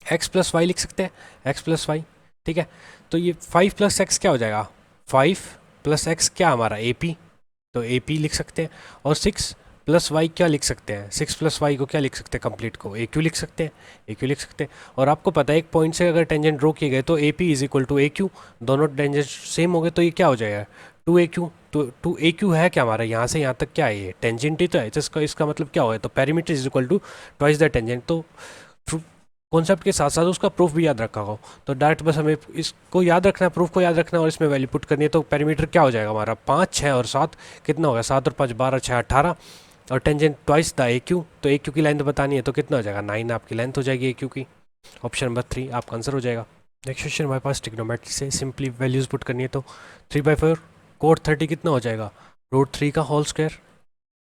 x + y लिख सकते हैं, x + y, ठीक है। तो ये 5 + x क्या हो जाएगा, 5 + x क्या हमारा AP, तो AP लिख सकते हैं। और 6 + y क्या लिख सकते हैं, 6 + y को क्या लिख सकते हैं, कंप्लीट को AQ लिख सकते हैं, AQ लिख सकते हैं। और आपको पता है एक पॉइंट से अगर टेंजेंट ड्रॉ किए गए तो AP = AQ, दोनों टेंजेंट सेम हो गए तो ये क्या हो जाएगा 2AQ। तो 2AQ है क्या हमारा, यहाँ से यहाँ तक क्या है, ये टेंजेंट ही तो है। जिसका इसका मतलब क्या होगा, तो पेरीमीटर = ट्वाइस द टेंजेंट। तो कॉन्सेप्ट के साथ साथ उसका प्रूफ भी याद रखा हो, तो डायरेक्ट बस हमें इसको याद रखना है, प्रूफ को याद रखना है और इसमें वैल्यू पुट करनी है। तो पेरीमीटर क्या हो जाएगा हमारा 5 6 और 7 कितना होगा, 7 और 5 12 6 18 और टेंजेंट ट्वाइस द AQ, तो AQ की लेंथ बतानी है तो कितना हो जाएगा 9 आपकी लेंथ हो जाएगी AQ की। ऑप्शन नंबर 3 आपका आंसर हो जाएगा। नेक्स्ट क्वेश्चन हमारे पास ट्रिग्नोमेट्री से सिंपली वैल्यूज पुट करनी है। तो 3/4 कोट 30 कितना हो जाएगा, √3 का होल स्क्वायर,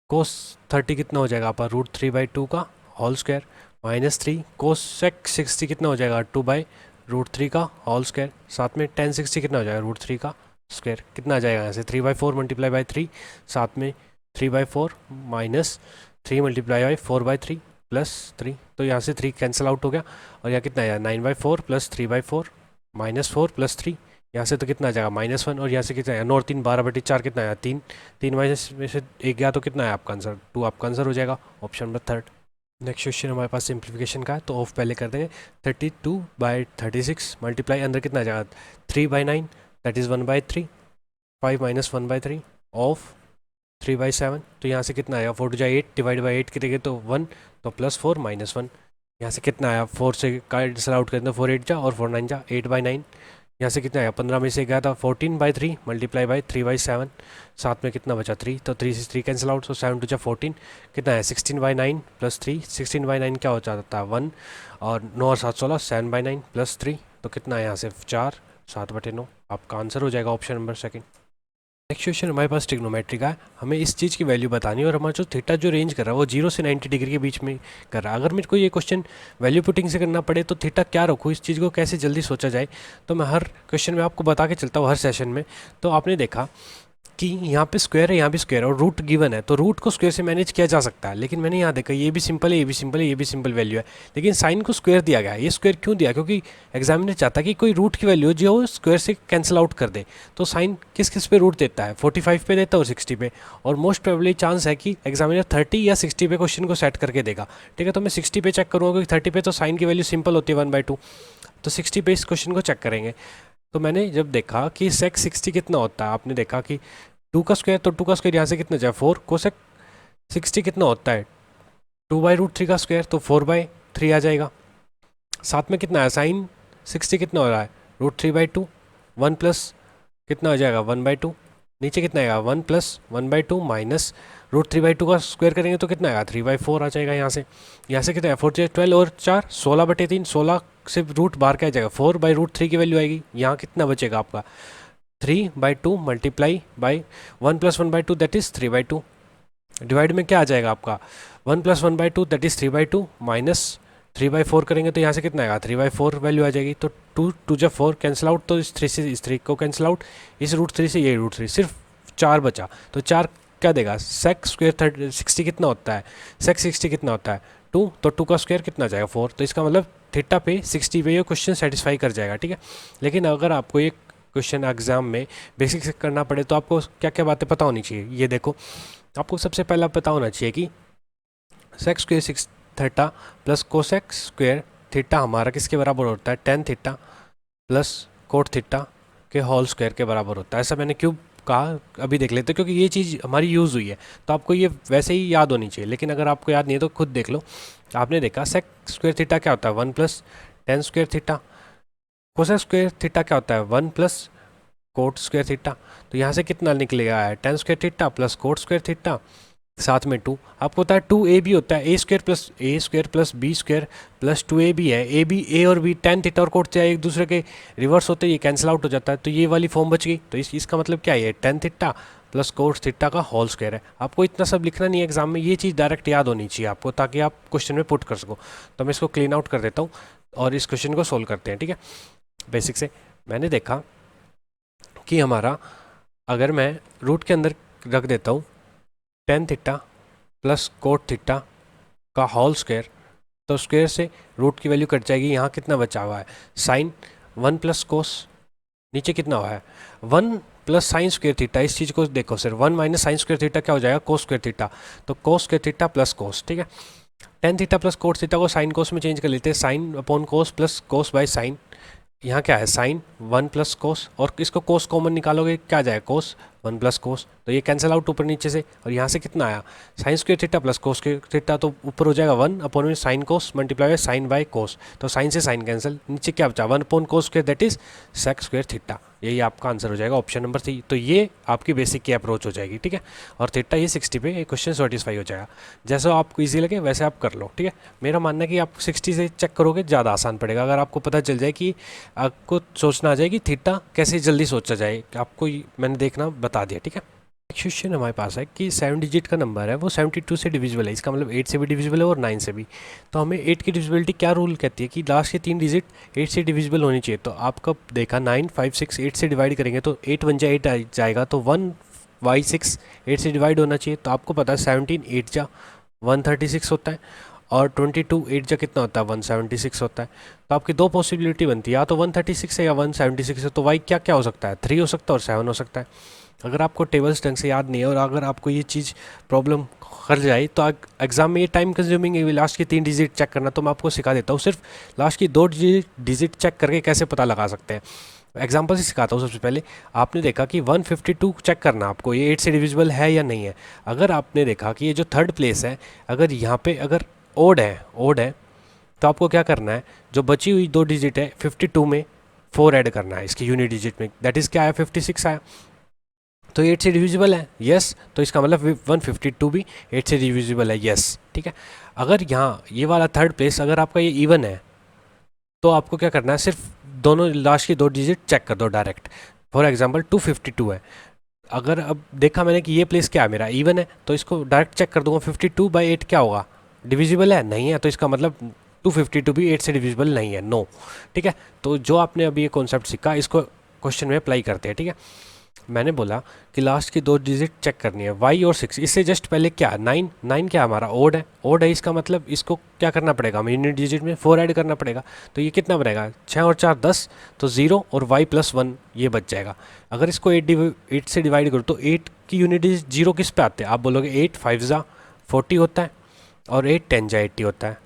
कोस 30 कितना हो जाएगा आपका √3/2 का होल स्क्वायर, -3 कोसेक 60 कितना हो जाएगा 2/√3 का होल स्क्वायर, साथ में tan 60 कितना हो जाएगा √3 का स्क्वायर, कितना आ जाएगा यहाँ से 3/4 मल्टीप्लाई बाई 3, साथ में 3/4 माइनस 3 मल्टीप्लाई बाई 4/3 + 3, तो यहाँ से 3 कैंसिल आउट हो गया और यहाँ कितना आया 9/4 + 3/4 -4 + 3, यहाँ से तो कितना आ जाएगा -1, और यहाँ से कितना आया 9 और 3 12/4 कितना आया 3, 3 माइनस में से 1 गया तो कितना है आपका आंसर 2, आपका आंसर हो जाएगा option number third. Next question हमारे पास सिंप्लीफिकेशन का है, तो ऑफ पहले कर देंगे। 32/36 मल्टीप्लाई अंदर कितना आ जाएगा 3/9, दैट इज़ 1/3, 5 - 1/3 ऑफ 3/7, तो यहाँ से कितना आया 4 × 8 /8 करेंगे तो 1, तो +4 - 1, यहाँ से कितना आया 4 से कैंसिल आउट करें तो 4 8 जा और 4 9 जा 8/9, यहाँ से कितना आया 15 में से गया था 14/3 मल्टीप्लाई बाई 3/7, साथ में कितना बचा 3, तो 3 से 3 कैंसिल आउट, तो 7 2 14, कितना है 16/9 + 3, 16/9 क्या हो जाता है 1, और 9 और 7 16, 7/9 + 3, तो कितना है यहाँ से 4, 7/9, आपका आंसर हो जाएगा option number second. Next question हमारे पास ट्रिग्नोमेट्री का है, हमें इस चीज़ की वैल्यू बतानी है और हमारा जो थीटा जो रेंज कर रहा है वो 0 से 90 डिग्री के बीच में कर रहा है। अगर मेरे को ये क्वेश्चन वैल्यू पुटिंग से करना पड़े तो थीटा क्या रखूँ, इस चीज़ को कैसे जल्दी सोचा जाए, तो मैं हर क्वेश्चन में आपको बता के चलता हूँ हर सेशन में। तो आपने देखा कि यहाँ पे स्क्वायर है, यहाँ भी स्क्वायर है और रूट गिवन है, तो रूट को स्क्वायर से मैनेज किया जा सकता है, लेकिन मैंने यहाँ देखा ये भी सिंपल है, ये भी सिंपल है, ये भी सिंपल वैल्यू है, लेकिन साइन को स्क्वायर दिया गया है। ये स्क्वायर क्यों दिया, क्योंकि एग्जामिनर चाहता है कि कोई रूट की वैल्यू जो हो स्क्वायर से कैंसिल आउट कर दे। तो साइन किस किस पे रूट देता है 45 पे देता है और 60 पे, और मोस्ट प्रोबेबली चांस है कि एग्जामिनर 30 या 60 पे क्वेश्चन को सेट करके देगा। ठीक है, तो मैं 60 पे चेक करूँगा, क्योंकि 30 पे तो साइन की वैल्यू सिंपल होती है 1/2, तो 60 पे इस क्वेश्चन को चेक करेंगे। तो मैंने जब देखा कि सेक 60 कितना होता है, आपने देखा कि 2 का स्क्वायर, तो 2 का स्क्वायर यहाँ से कितना जाए 4, कोसेक 60 कितना होता है 2/√3 का स्क्वायर, तो 4/3 आ जाएगा। साथ में कितना है साइन 60 कितना हो रहा है √3/2, 1 प्लस कितना हो जाएगा 1/2, नीचे कितना आएगा 1 + 1/2 माइनस √3/2 का स्क्वायर करेंगे तो कितना आएगा 3/4 आ जाएगा। यहाँ से कितना है 4 × 12 और 4 16/3, 16 से रूट बाहर क्या आ जाएगा 4/√3 की वैल्यू आएगी। यहाँ कितना बचेगा आपका 3/2 multiply by 1 + 1/2 that is 3/2, divide में क्या आ जाएगा आपका 1 + 1/2 दैट इज़ 3/2 माइनस 3/4 करेंगे तो यहाँ से कितना आएगा 3/4 वैल्यू आ जाएगी। तो 2 2 4 कैंसिल आउट, तो इस 3 से इस 3 को कैंसिल आउट, इस √3 से ये √3, सिर्फ 4 बचा, तो 4 क्या देगा सेक स्क्वायर 60 कितना होता है, सेक 60 कितना होता है 2, तो 2 का स्क्वायर कितना आ जाएगा 4, तो इसका मतलब थीटा पे 60 पे ये क्वेश्चन सेटिस्फाई कर जाएगा। ठीक है, लेकिन अगर आपको ये क्वेश्चन एग्जाम में बेसिक से करना पड़े तो आपको क्या क्या बातें पता होनी चाहिए। ये देखो, आपको सबसे पहला पता होना चाहिए कि sec square 6 theta plus cosec square theta हमारा किसके बराबर होता है tan theta plus cot theta के होल स्क्वायर के बराबर होता है। ऐसा मैंने क्यों कहा अभी देख लेते हैं, क्योंकि ये चीज़ हमारी यूज़ हुई है, तो आपको ये वैसे ही याद होनी चाहिए, लेकिन अगर आपको याद नहीं है तो खुद देख लो। आपने देखा सेक स्क्वायर थीटा क्या होता है 1 + tan square theta, cosec square theta क्या होता है 1 + कोट स्क्वायर थीटा, तो यहाँ से कितना निकलेगा है tan square theta plus coat square theta, साथ में 2, आपको पता है 2a भी होता है a² plus b² plus 2a भी है, a भी a और b tan थीटा और कोट चाहे एक दूसरे के रिवर्स होते हैं, ये कैंसिल आउट हो जाता है, तो ये वाली फॉर्म बच गई। तो इसका मतलब क्या है tan theta plus cot theta का होल स्क्वायर है। आपको इतना सब लिखना नहीं है एग्जाम में, ये चीज़ डायरेक्ट याद होनी चाहिए आपको, ताकि आप क्वेश्चन में पुट कर सको। तो मैं इसको क्लीन आउट कर देता हूँ और इस क्वेश्चन को सोल्व करते हैं। ठीक है, बेसिक से मैंने देखा कि हमारा अगर मैं रूट के अंदर रख देता हूँ tan theta plus cot theta का होल स्क्वायर, तो स्क्वायर से रूट की वैल्यू कट जाएगी। यहाँ कितना बचा हुआ है साइन 1 + कोस, नीचे कितना हुआ है 1 + साइन स्क्वायर थीटा, इस चीज़ को देखो सर 1 - साइन स्क्वायर थीटा क्या हो जाएगा कोस स्क्वायर थीटा, तो कोस स्क्वायर थीटा प्लस कोस। ठीक है, tan theta plus cot theta को साइन कोस में चेंज कर लेते हैं, sine upon cos plus cos by sine, यहाँ क्या है साइन 1 + कोस, और इसको कोस कॉमन निकालोगे क्या आ जाएगा कोस 1 + कोस, तो ये कैंसिल आउट ऊपर नीचे से, और यहाँ से कितना आया sine square theta plus cos square theta, तो ऊपर हो जाएगा 1 अपॉन में sine cos multiply by sine by cos, तो साइन से साइन कैंसिल, नीचे क्या बचा 1 upon cos square that is sec square theta, यही आपका आंसर हो जाएगा ऑप्शन नंबर 3। तो ये आपकी बेसिक की अप्रोच हो जाएगी। ठीक है, और थीटा ये 60 पे क्वेश्चन सेटिस्फाई हो जाएगा, जैसा आपको ईजी लगे वैसे आप कर लो। ठीक है, मेरा मानना है कि आप 60 से चेक करोगे ज़्यादा आसान पड़ेगा, अगर आपको पता चल जाए कि आपको सोचना आ जाए कि थीटा कैसे जल्दी सोचा जाए, आपको मैंने देखना बता दिया। ठीक है, क्वेश्चन हमारे पास है कि 7 डिजिट का नंबर है वो 72 से डिविजिबल है, इसका मतलब 8 से भी डिविजिबल है और 9 से भी। तो हमें 8 की डिविजिबिलिटी क्या रूल कहती है कि लास्ट के 3 डिजिट 8 से डिविजिबल होनी चाहिए। तो आपका देखा 9 5 6 8 से डिवाइड करेंगे तो 8 1 जा 8 आ जाएगा, तो 1/6 8 से डिवाइड होना चाहिए। तो आपको पता है 17 8 जा 136 होता है, और 22 8 जा कितना होता है 176 होता है। तो आपकी दो पॉसिबिलिटी बनती है, या तो 136 है या 176 है। तो वाई क्या क्या हो सकता है, 3 हो सकता है और 7 हो सकता है। अगर आपको टेबल्स ढंग से याद नहीं है और अगर आपको ये चीज़ प्रॉब्लम कर जाए तो एग्जाम में ये टाइम कंज्यूमिंग है लास्ट की 3 डिजिट चेक करना, तो मैं आपको सिखा देता हूँ सिर्फ लास्ट की 2 डिजिट चेक करके कैसे पता लगा सकते हैं। एग्जाम्पल से सिखाता हूँ। सबसे पहले आपने देखा कि 152 चेक करना आपको ये 8 से डिविजिबल है या नहीं है। अगर आपने देखा कि ये जो थर्ड प्लेस है अगर यहाँ पे अगर ओड है तो आपको क्या करना है, जो बची हुई 2 डिजिट है 52 में 4 ऐड करना है इसकी यूनिट डिजिट में, दैट इज़ क्या आया 56 आया। तो 8 से डिविजिबल है यस, तो इसका मतलब 152 भी 8 से डिविजिबल है यस, ठीक है। अगर यहाँ ये वाला थर्ड प्लेस अगर आपका ये इवन है तो आपको क्या करना है, सिर्फ दोनों लास्ट की 2 डिजिट चेक कर दो डायरेक्ट। फॉर एग्जांपल 252 है, अगर अब देखा मैंने कि ये प्लेस क्या है मेरा इवन है तो इसको डायरेक्ट चेक कर दूंगा 52/8 क्या होगा, डिविजिबल है नहीं है, तो इसका मतलब 252 भी 8 से डिविजिबल नहीं है, नो, ठीक है। तो जो आपने अभी ये कॉन्सेप्ट सीखा इसको क्वेश्चन में अप्लाई करते हैं, ठीक है। मैंने बोला कि लास्ट की 2 डिजिट चेक करनी है y और 6, इससे जस्ट पहले क्या 9 क्या हमारा ओड है, इसका मतलब इसको क्या करना पड़ेगा, हमें यूनिट डिजिट में 4 ऐड करना पड़ेगा। तो ये कितना बनेगा 6 और 4 10, तो 0 और y+1 ये बच जाएगा। अगर इसको 8 से डिवाइड करो तो 8 की यूनिट डिजिट 0 किस पे आते हैं, आप बोलोगे 8 5 जा 40 होता है और 8 10 जा 80 होता है।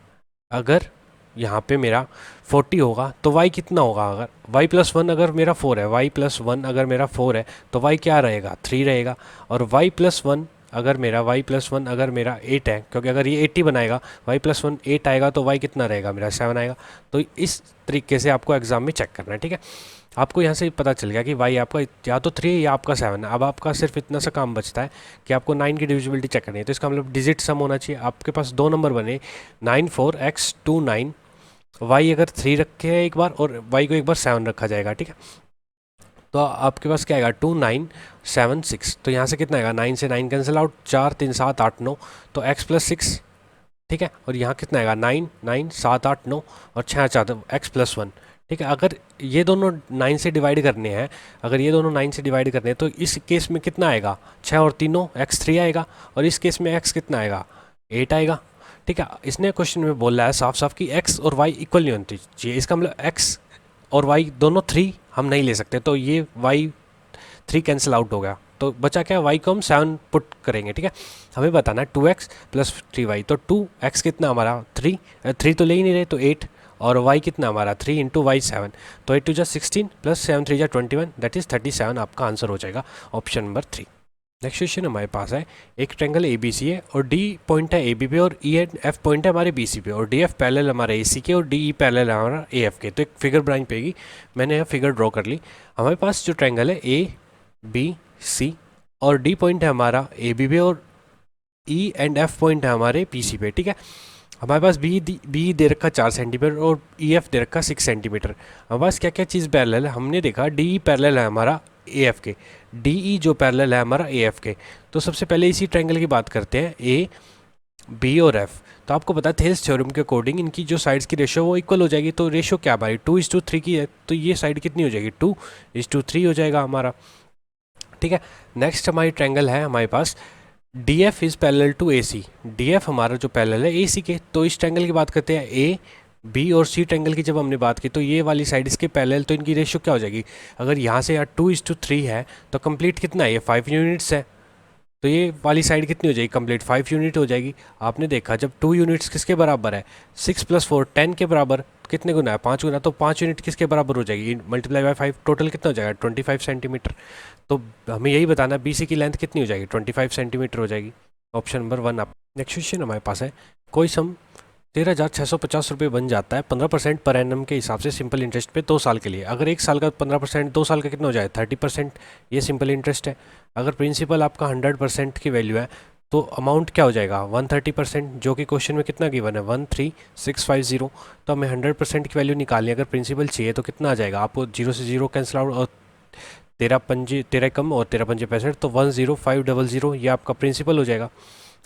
अगर यहाँ पे मेरा 40 होगा तो y कितना होगा, अगर y+1 अगर मेरा 4 है, y+1 अगर मेरा 4 है तो y क्या रहेगा 3 रहेगा। और y+1 अगर मेरा 8 है, क्योंकि अगर ये 80 बनाएगा y+1 8 आएगा तो y कितना रहेगा मेरा 7 आएगा। तो इस तरीके से आपको एग्जाम में चेक करना है, ठीक है। आपको यहाँ से पता चल गया कि y आपका या तो 3 है या आपका 7 है। अब आपका सिर्फ इतना सा काम बचता है कि आपको 9 की डिविजिबिलिटी चेक करनी है। तो इसका मतलब डिजिट सम होना चाहिए, आपके पास 2 नंबर बने 94x29, y अगर 3 रखे हैं एक बार और y को एक बार 7 रखा जाएगा, ठीक है। तो आपके पास क्या आएगा 2976, तो यहाँ से कितना आएगा 9 से 9 कैंसिल आउट, 4 3 7 8 9, तो x+6, ठीक है। और यहाँ कितना आएगा 9 9 7 8 9 और 6 4 x+1, ठीक है। अगर ये दोनों 9 से डिवाइड करने हैं, अगर ये दोनों 9 से डिवाइड करने हैं तो इस केस में कितना आएगा 6 और 3 x3 आएगा, और इस केस में x कितना आएगा 8 आएगा, ठीक है। इसने क्वेश्चन में बोला है साफ साफ कि x और y इक्वल नहीं होनी चाहिए, इसका मतलब x और y दोनों 3 हम नहीं ले सकते, तो ये y 3 कैंसिल आउट हो गया, तो बचा क्या y को हम 7 पुट करेंगे, ठीक है। हमें बताना है 2x + 3y, तो 2x कितना हमारा 3 तो ले ही नहीं रहे तो 8, और y कितना हमारा 3 × y 7, तो 8 2 जा 16 + 7 3 जा 21, दैट इज़ 37 आपका आंसर हो जाएगा ऑप्शन नंबर 3। नेक्स्ट क्वेश्चन हमारे पास है, एक ट्रायंगल ए बी सी है और डी पॉइंट है ए बी पे और ई एंड एफ पॉइंट है हमारे बी सी पे, और डी एफ पैरेलल हमारे ए सी के और डी ई पैरेलल हमारा ए एफ के। तो एक फिगर बनानी पड़ेगी, मैंने यहाँ फिगर ड्रॉ कर ली। हमारे पास जो ट्रायंगल है ए बी सी और डी पॉइंट है हमारा ए बी पे और ई एंड एफ पॉइंट है हमारे पी सी पे, ठीक है। हमारे पास बी दे रखा 4 सेंटीमीटर और ई एफ दे रखा 6 सेंटीमीटर। हमारे पास क्या क्या चीज़ पैरेलल है, हमने देखा डी ई पैरेलल है हमारा ए एफ के, डी ई जो पैरेलल है हमारा ए एफ के। तो सबसे पहले इसी ट्रायंगल की बात करते हैं ए बी और एफ। तो आपको पता है थेल्स थ्योरम के अकॉर्डिंग इनकी जो साइड्स की रेशो वो इक्वल हो जाएगी। तो रेशो क्या हमारी 2:3 की है, तो ये साइड कितनी हो जाएगी 2:3 हो जाएगा हमारा, ठीक है। नेक्स्ट हमारी ट्रायंगल है हमारे पास d f is parallel to a c, d f हमारा जो पैरेलल है ए सी के। तो इस ट्रायंगल की बात करते हैं ए बी और सी ट्रायंगल की जब हमने बात की तो ये वाली साइड इसके पैरेलल, तो इनकी रेशियो क्या हो जाएगी, अगर यहाँ से यार 2:3 है तो कंप्लीट कितना है ये 5 यूनिट्स है, तो ये वाली साइड कितनी हो जाएगी कंप्लीट 5 यूनिट हो जाएगी। आपने देखा जब 2 यूनिट्स किसके बराबर है 6 + 4 10 के बराबर, कितने गुना है 5 गुना, तो 5 यूनिट किसके बराबर हो जाएगी × 5, टोटल कितना हो जाएगा 25 सेंटीमीटर। तो हमें यही बताना बी सी की लेंथ कितनी हो जाएगी 25 सेंटीमीटर हो जाएगी, ऑप्शन नंबर 1 आप। नेक्स्ट क्वेश्चन हमारे पास है, कोई सम 13,650 रुपये बन जाता है 15% पर एनम के हिसाब से सिंपल इंटरेस्ट पे 2 साल के लिए। अगर 1 साल का 15%, 2 साल का कितना हो जाए 30%, ये सिंपल इंटरेस्ट है। अगर प्रिंसिपल आपका 100% की वैल्यू है तो अमाउंट क्या हो जाएगा 130%, जो कि क्वेश्चन में कितना गिवन है 13650। तो हमें 100% की वैल्यू निकालनी है, अगर प्रिंसिपल चाहिए तो कितना आ जाएगा आपको 0 से 0 कैंसिल आउट, और 13 कम और 13 पंजे 65, तो 10500 ये आपका प्रिंसिपल हो जाएगा।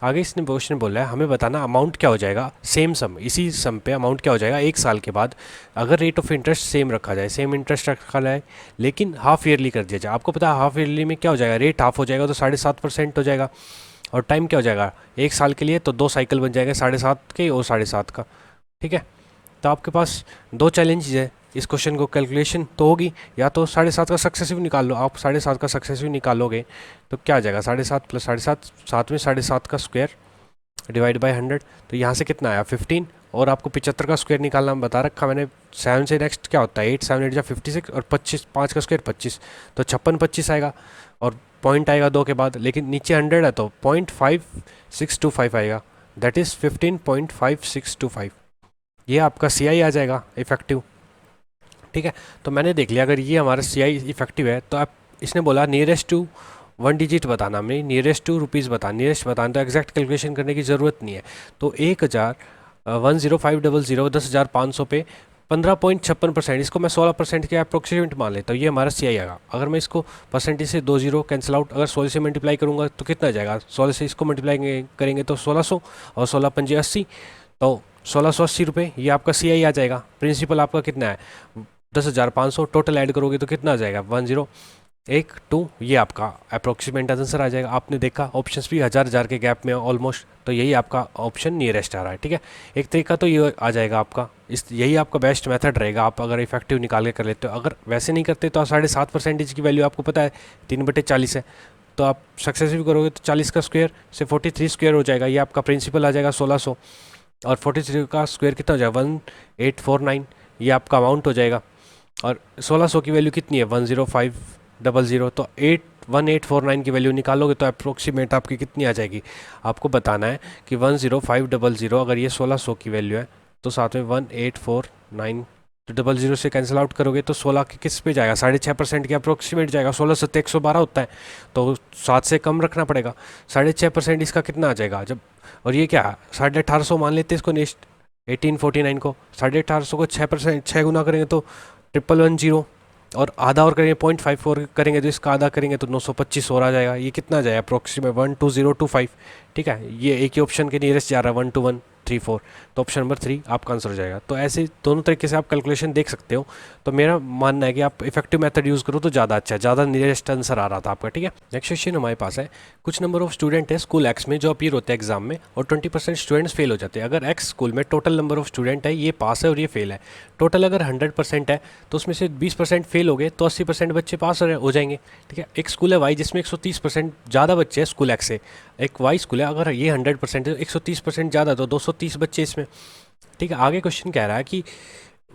आगे इसने क्वेश्चन बोला है हमें बताना अमाउंट क्या हो जाएगा, सेम सम, इसी सम पे अमाउंट क्या हो जाएगा 1 साल के बाद, अगर रेट ऑफ इंटरेस्ट सेम रखा जाए, सेम इंटरेस्ट रखा जाए लेकिन हाफ ईयरली कर दिया जाए। आपको पता है हाफ ईयरली में क्या हो जाएगा, रेट हाफ हो जाएगा तो 7.5% हो जाएगा। और टाइम क्या हो जाएगा, 1 साल के लिए तो 2 साइकिल बन जाएंगे 7.5 के और 7.5 का। ठीक है, तो आपके पास 2 चैलेंजेस है इस क्वेश्चन को, कैलकुलेशन तो होगी, या तो 7.5 का सक्सेसिव निकाल लो। आप 7.5 का सक्सेसिव निकालोगे तो क्या आ जाएगा, 7.5 प्लस 7.5, साथ में 7.5 का स्क्वायर डिवाइड बाई 100, तो यहाँ से कितना आया 15। और आपको 75 का स्क्वायर निकालना बता रखा मैंने। 7 से नेक्स्ट क्या होता है, 8 7 8 जा 56, और 25 5 का स्क्वायर 25, तो 56 25 आएगा, और पॉइंट आएगा 2 के बाद, लेकिन नीचे 100 है तो 0.5625 आएगा, दैट इज़ 15.5625। ये आपका सी आई आ जाएगा इफेक्टिव। ठीक है, तो मैंने देख लिया अगर ये हमारा सी आई इफेक्टिव है, तो आप, इसने बोला नियरेस्ट टू 1 डिजिट बताना, हमें नियरेस्ट टू रुपीज़ बताना, नियरेस्ट बताना, तो एग्जैक्ट कैलकुलेशन करने की ज़रूरत नहीं है। तो 1,0500 10,500 पे 15.56%, इसको मैं 16% के अप्रोक्सीमेट मान लेता हूँ, ये हमारा सी आई आएगा। अगर मैं इसको परसेंटेज से 2 जीरो कैंसिल आउट, अगर 16 से मल्टीप्लाई करूँगा तो कितना जाएगा, 16 से इसको मल्टीप्लाई करेंगे तो 1600, और 16 पंजे 80, तो 1680 रुपये, ये आपका सी आई आ जाएगा। प्रिंसिपल आपका कितना है 10,500, टोटल ऐड करोगे तो कितना आ जाएगा 10,1,2, ये आपका अप्रोक्सीमेट आंसर आ जाएगा। आपने देखा ऑप्शंस भी हज़ार के गैप में ऑलमोस्ट, तो यही आपका ऑप्शन नियरेस्ट आ रहा है। ठीक है, एक तरीका तो ये आ जाएगा आपका, यही आपका बेस्ट मेथड रहेगा, आप अगर इफेक्टिव निकाल के कर लेते हो। अगर वैसे नहीं करते तो 7.5% की वैल्यू आपको पता है 3/40 है, तो आप सक्सेसिव करोगे तो 40 का स्क्वायर से 43 स्क्वायर हो जाएगा, ये आपका प्रिंसिपल आ जाएगा 1600, और 43 का स्क्वायर कितना हो जाएगा 1849, ये आपका अमाउंट हो जाएगा। और 1600 की वैल्यू कितनी है 10500, तो 1849 की वैल्यू निकालोगे तो अप्रोक्सीमेट आपकी कितनी आ जाएगी, आपको बताना है कि 10500, अगर ये 1600 की वैल्यू है तो साथ में 1849, तो 00 से कैंसिल आउट करोगे तो 16 के किस पे जाएगा, 6.5% के अप्रोक्सीमेट जाएगा। 16 सत्ते 112 होता है, तो 7 से कम रखना पड़ेगा। 6.5% इसका कितना आ जाएगा जब, और ये क्या 1850 मान लेते हैं इसको, नेक्स्ट 1849 को 1850 को 6% 6 गुना करेंगे तो 1110, और आधा और करेंगे 0.54 करेंगे तो इसका आधा करेंगे तो 925 और आ जाएगा। ये कितना आ जाएगा अप्रोक्सीमेट 12025। ठीक है, ये एक ही ऑप्शन के नियरेस्ट जा रहा है 12134, तो ऑप्शन नंबर 3 आपका आंसर हो जाएगा। तो ऐसे दोनों तरीके से आप कैलकुलेशन देख सकते हो। तो मेरा मानना है कि आप इफेक्टिव मेथड यूज़ करो तो ज़्यादा अच्छा है, ज़्यादा नियरेस्ट आंसर आ रहा था आपका। ठीक है, नेक्स्ट क्वेश्चन हमारे पास है, कुछ नंबर ऑफ स्टूडेंट है स्कूल एक्स में जो अपीयर होते हैं एग्जाम में, और 20% स्टूडेंट्स फेल हो जाते हैं। अगर एक्स स्कूल में टोटल नंबर ऑफ स्टूडेंट है, ये पास है और ये फेल है। टोटल अगर 100% है तो उसमें से 20% फेल हो गए तो 80% बच्चे पास हो जाएंगे। ठीक है, एक स्कूल है वाई जिसमें 130% ज़्यादा बच्चे हैं स्कूल एक्स से, एक वाई स्कूल है, अगर ये 100% है 130% ज़्यादा तो 230 बच्चे इसमें। ठीक है, आगे क्वेश्चन कह रहा है कि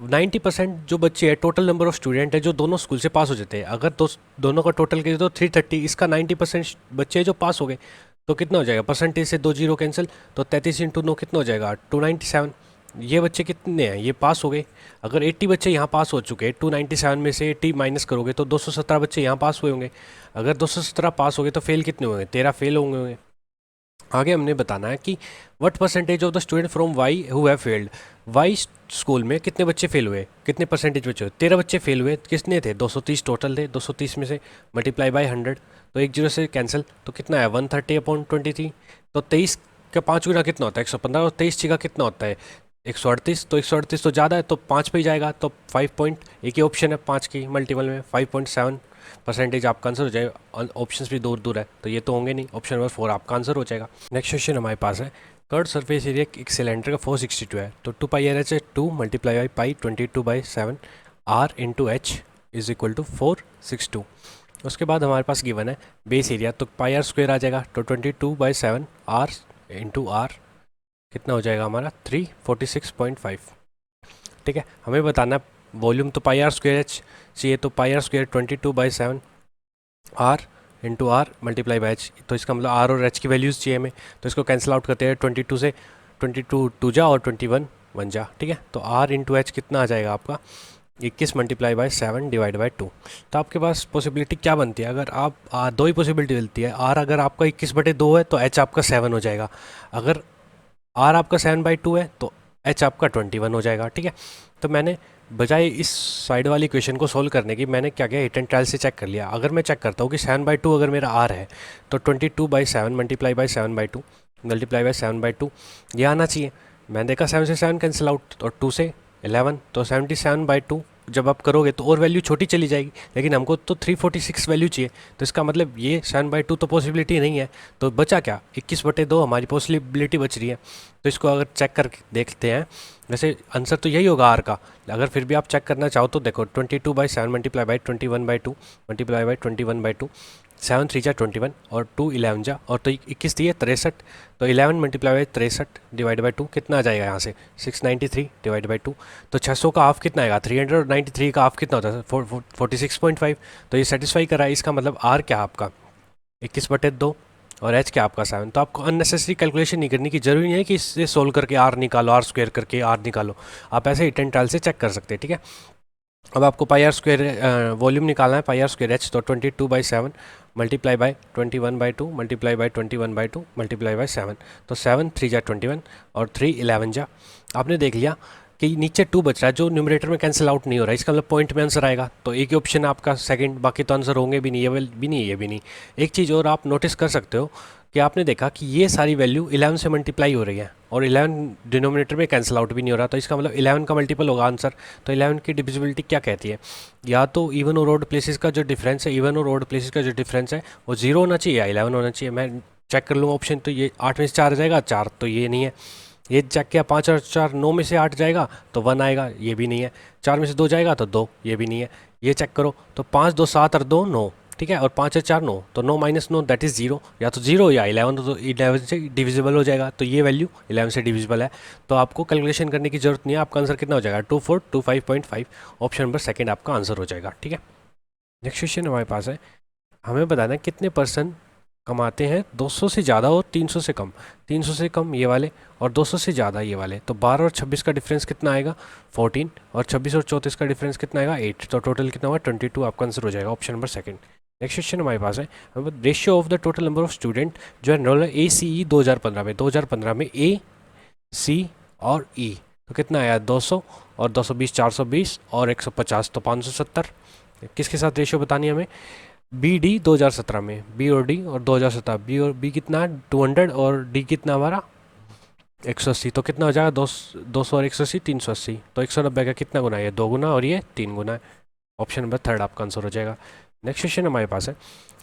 90% जो बच्चे हैं टोटल नंबर ऑफ स्टूडेंट है जो दोनों स्कूल से पास हो जाते हैं। अगर दोनों का टोटल करें तो 330, इसका 90% बच्चे हैं जो पास हो गए, तो कितना हो जाएगा, परसेंटेज से 2 जीरो कैंसिल, तो 33 इंटू 9 कितना हो जाएगा 297। ये बच्चे कितने हैं, ये पास हो गए। अगर 80 बच्चे यहाँ पास हो चुके हैं, 297 में से 80 माइनस करोगे तो 217 बच्चे यहाँ पास हुए होंगे। अगर 217 पास हो गए तो फेल कितने होंगे, 13 फेल होंगे। आगे हमने बताना है कि what percentage of the student from Y who have failed, Y school में कितने बच्चे फेल हुए, कितने परसेंटेज बच्चे हुए, 13 बच्चे फेल हुए। कितने थे 230 टोटल थे, 230 में से मल्टीप्लाई बाय 100, तो 1 जीरो से कैंसिल, तो कितना है 130/23, तो 23 का 5 गुना कितना होता है 115, और 23 का कितना होता है 138, तो 138 तो ज़्यादा है तो 5 पे ही जाएगा, तो 5 पॉइंट, एक ही ऑप्शन है 5 की मल्टीपल में 5.7% आपका आंसर हो जाएगा। ऑप्शंस भी दूर दूर है तो ये तो होंगे नहीं, ऑप्शन नंबर 4 आपका आंसर हो जाएगा। नेक्स्ट क्वेश्चन हमारे पास है, कर्ड सरफेस एरिया एक सिलेंडर का 462 है, तो 2πRH है 2 multiply by pi 22/7 are into H is equal to 462। उसके बाद हमारे पास गिवन है बेस एरिया, तो पाई आर स्क्वेयर आ जाएगा, तो 22/7 आर इंटू आर कितना हो जाएगा हमारा 346.5। ठीक है, हमें बताना वॉल्यूम, तो पाई आर स्क्वेयर एच चाहिए, तो pi r square 22/7 are into r multiply by h, तो इसका मतलब आर और एच की वैल्यूज़ चाहिए हमें, तो इसको कैंसिल आउट करते हैं 22 से 22 टू जा और 21 1 जा। ठीक है, तो आर इंटू एच कितना आ जाएगा आपका 21 मल्टीप्लाई बाई 7 डिवाइड बाई 2। तो आपके पास पॉसिबिलिटी क्या बनती है, अगर आप दो ही पॉसिबिलिटी मिलती है, आर अगर आपका 21/2 है तो एच आपका 7 हो जाएगा, अगर आर आपका 7/2 है तो एच आपका 21 हो जाएगा। ठीक है, तो मैंने बजाय इस साइड वाली इक्वेशन को सोल्व करने की मैंने क्या किया, हिट एंड ट्रायल से चेक कर लिया। अगर मैं चेक करता हूँ कि 7/2 अगर मेरा आर है तो 22/7 मल्टीप्लाई बाई 7/2 मल्टीप्लाई बाई 7/2 ये आना चाहिए। मैंने देखा 7 से 7 कैंसिल आउट और 2 से 11, तो 77/2 जब आप करोगे तो और वैल्यू छोटी चली जाएगी, लेकिन हमको तो 346 वैल्यू चाहिए। तो इसका मतलब ये 7/2 तो पॉसिबिलिटी नहीं है, तो बचा क्या, 21/2 हमारी पॉसिबिलिटी बच रही है। तो इसको अगर चेक करके देखते हैं, वैसे आंसर तो यही होगा आर का। अगर फिर भी आप चेक करना चाहो तो देखो 22/7 मल्टीप्लाई बाई 21/2 मल्टीप्लाई बाई 21/2, 7 3 जा 21 और 2 11 जा, और तो 21 दिए 63, तो 11 मल्टीप्लाई बाई 63 डिवाइड बाई 2 कितना आ जाएगा यहाँ से 693 डिवाइड बाई 2। तो 600 का हाफ कितना आएगा 393 का हाफ कितना होता है 46.5। तो ये सेटिस्फाई कर रहा है, इसका मतलब आर क्या आपका 21/2 और एच क्या आपका 7। तो आपको अननेसेसरी कैलकुलेशन नहीं करने की जरूरी नहीं है कि इससे सोल्व करके आर निकालो, आर स्क्वायर करके आर निकालो, आप ऐसे हिट एंड ट्रायल से चेक कर सकते हैं, ठीक है। अब आपको पाई आर स्क्वायर वॉल्यूम निकालना है, पाई आर स्क्वायर एच, तो 22/7 multiply by 21/2 multiply by 21/2 multiply by 7, तो 7 3 जा 21 और 3 11 जा। आपने देख लिया कि नीचे 2 बच रहा है जो न्यूमरेटर में कैंसिल आउट नहीं हो रहा है, इसका मतलब पॉइंट में आंसर आएगा। तो एक ही ऑप्शन आपका सेकंड, बाकी तो आंसर होंगे भी नहीं, ये भी नहीं, ये भी नहीं। एक चीज़ और आप नोटिस कर सकते हो कि आपने देखा कि ये सारी वैल्यू 11 से मल्टीप्लाई हो रही है और 11 डिनोमिनेटर में कैंसिल आउट भी नहीं हो रहा, तो इसका मतलब 11 का मल्टीपल होगा आंसर। तो 11 की डिविजिबिलिटी क्या कहती है, या तो इवन और ऑड प्लेसेस का जो डिफरेंस है, इवन और ऑड प्लेसेस का जो डिफरेंस है वो 0 होना चाहिए या 11 होना चाहिए। मैं चेक कर लूँगा ऑप्शन, तो ये 8 में से 4 आ जाएगा 4, तो ये नहीं है। ये चेक किया 5 और 4 9 में से 8 जाएगा तो 1 आएगा, ये भी नहीं है। 4 में से 2 जाएगा तो 2, ये भी नहीं है। ये चेक करो तो 5 2 7 और 2 9, ठीक है, और 5 और 4 9, तो 9 - 9 दैट इज़ 0, या तो 0 या 11, तो 11 से डिविजिबल हो जाएगा। तो ये वैल्यू 11 से डिविजिबल है, तो आपको कैलकुलेशन करने की जरूरत नहीं है। आपका आंसर कितना हो जाएगा 2425.5, ऑप्शन नंबर सेकंड आपका आंसर हो जाएगा, ठीक है। नेक्स्ट क्वेश्चन हमारे पास है, हमें बताना है कितने पर्सन कमाते हैं 200 से ज़्यादा और 300 से कम। 300 से कम ये वाले और 200 से ज़्यादा ये वाले, तो 12 और 26 का डिफरेंस कितना आएगा 14, और 26 और 34 का डिफरेंस कितना आएगा 8, तो टोटल कितना हुआ 22, आपका आंसर हो जाएगा option number second. Next question हमारे पास है, ratio of the total number of student जो एनरोल है ACE 2015 में, 2015 में A, C और E, तो कितना आया 200 और 220 420 और 150, तो 570। किसके साथ रेशियो बतानी है हमें, BD 2017 में, B और D और 2017, B और B कितना है 200 और D कितना हमारा 180, तो कितना हो जाएगा 200 और 180 380, तो 190 का कितना गुना है, ये 2 गुना और ये 3 गुना है, ऑप्शन नंबर थर्ड आपका आंसर हो जाएगा। नेक्स्ट क्वेश्चन हमारे पास है,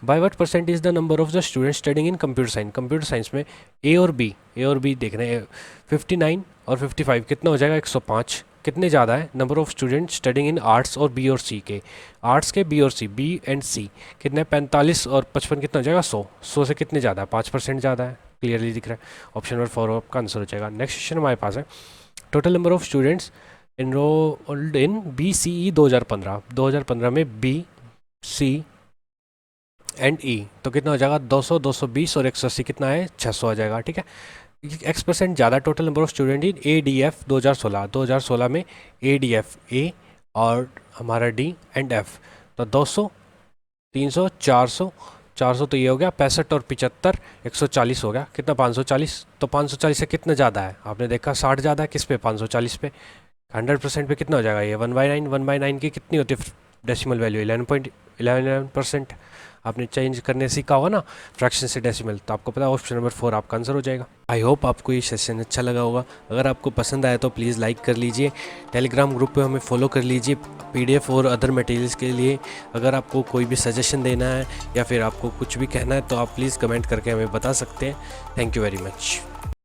by what percent is the number of the student studying in computer science. Computer science में ए और बी देख रहे हैं, 59 और 55 कितना हो जाएगा 105, कितने ज़्यादा है number of student studying in arts और बी और सी के, आर्ट्स के बी और सी, बी एंड सी कितने 45 और 55 कितना हो जाएगा 100 से कितने ज़्यादा है 5% ज़्यादा है, क्लियरली दिख रहा है, ऑप्शन नंबर 4 आपका आंसर हो जाएगा। नेक्स्ट क्वेश्चन हमारे पास है, total number of students enrolled in BCE 2015 में B, C एंड E, तो कितना हो जाएगा 200 220 और 180 कितना है 600 आ जाएगा, ठीक है। X% ज़्यादा total number of student in ADF 2016 में ADF A और हमारा D एंड F, तो 200 300 400 तो ये हो गया 65 और 75 140 हो गया, कितना 540, तो 540 से कितना ज़्यादा है, आपने देखा 60 ज़्यादा है किस पे 540 पे, 100% पे कितना हो जाएगा ये 1/9 की कितनी होती है डेसिमल वैल्यू 11.11%। आपने चेंज करने सीखा होगा ना फ्रैक्शन से डेसिमल, तो आपको पता है ऑप्शन नंबर 4 आपका आंसर हो जाएगा। आई होप आपको ये सेशन अच्छा लगा होगा, अगर आपको पसंद आया तो प्लीज़ लाइक कर लीजिए, टेलीग्राम ग्रुप पे हमें फॉलो कर लीजिए PDF और अदर मटेरियल्स के लिए। अगर आपको कोई भी सजेशन देना है या फिर आपको कुछ भी कहना है तो आप प्लीज़ कमेंट करके हमें बता सकते हैं। Thank you very much.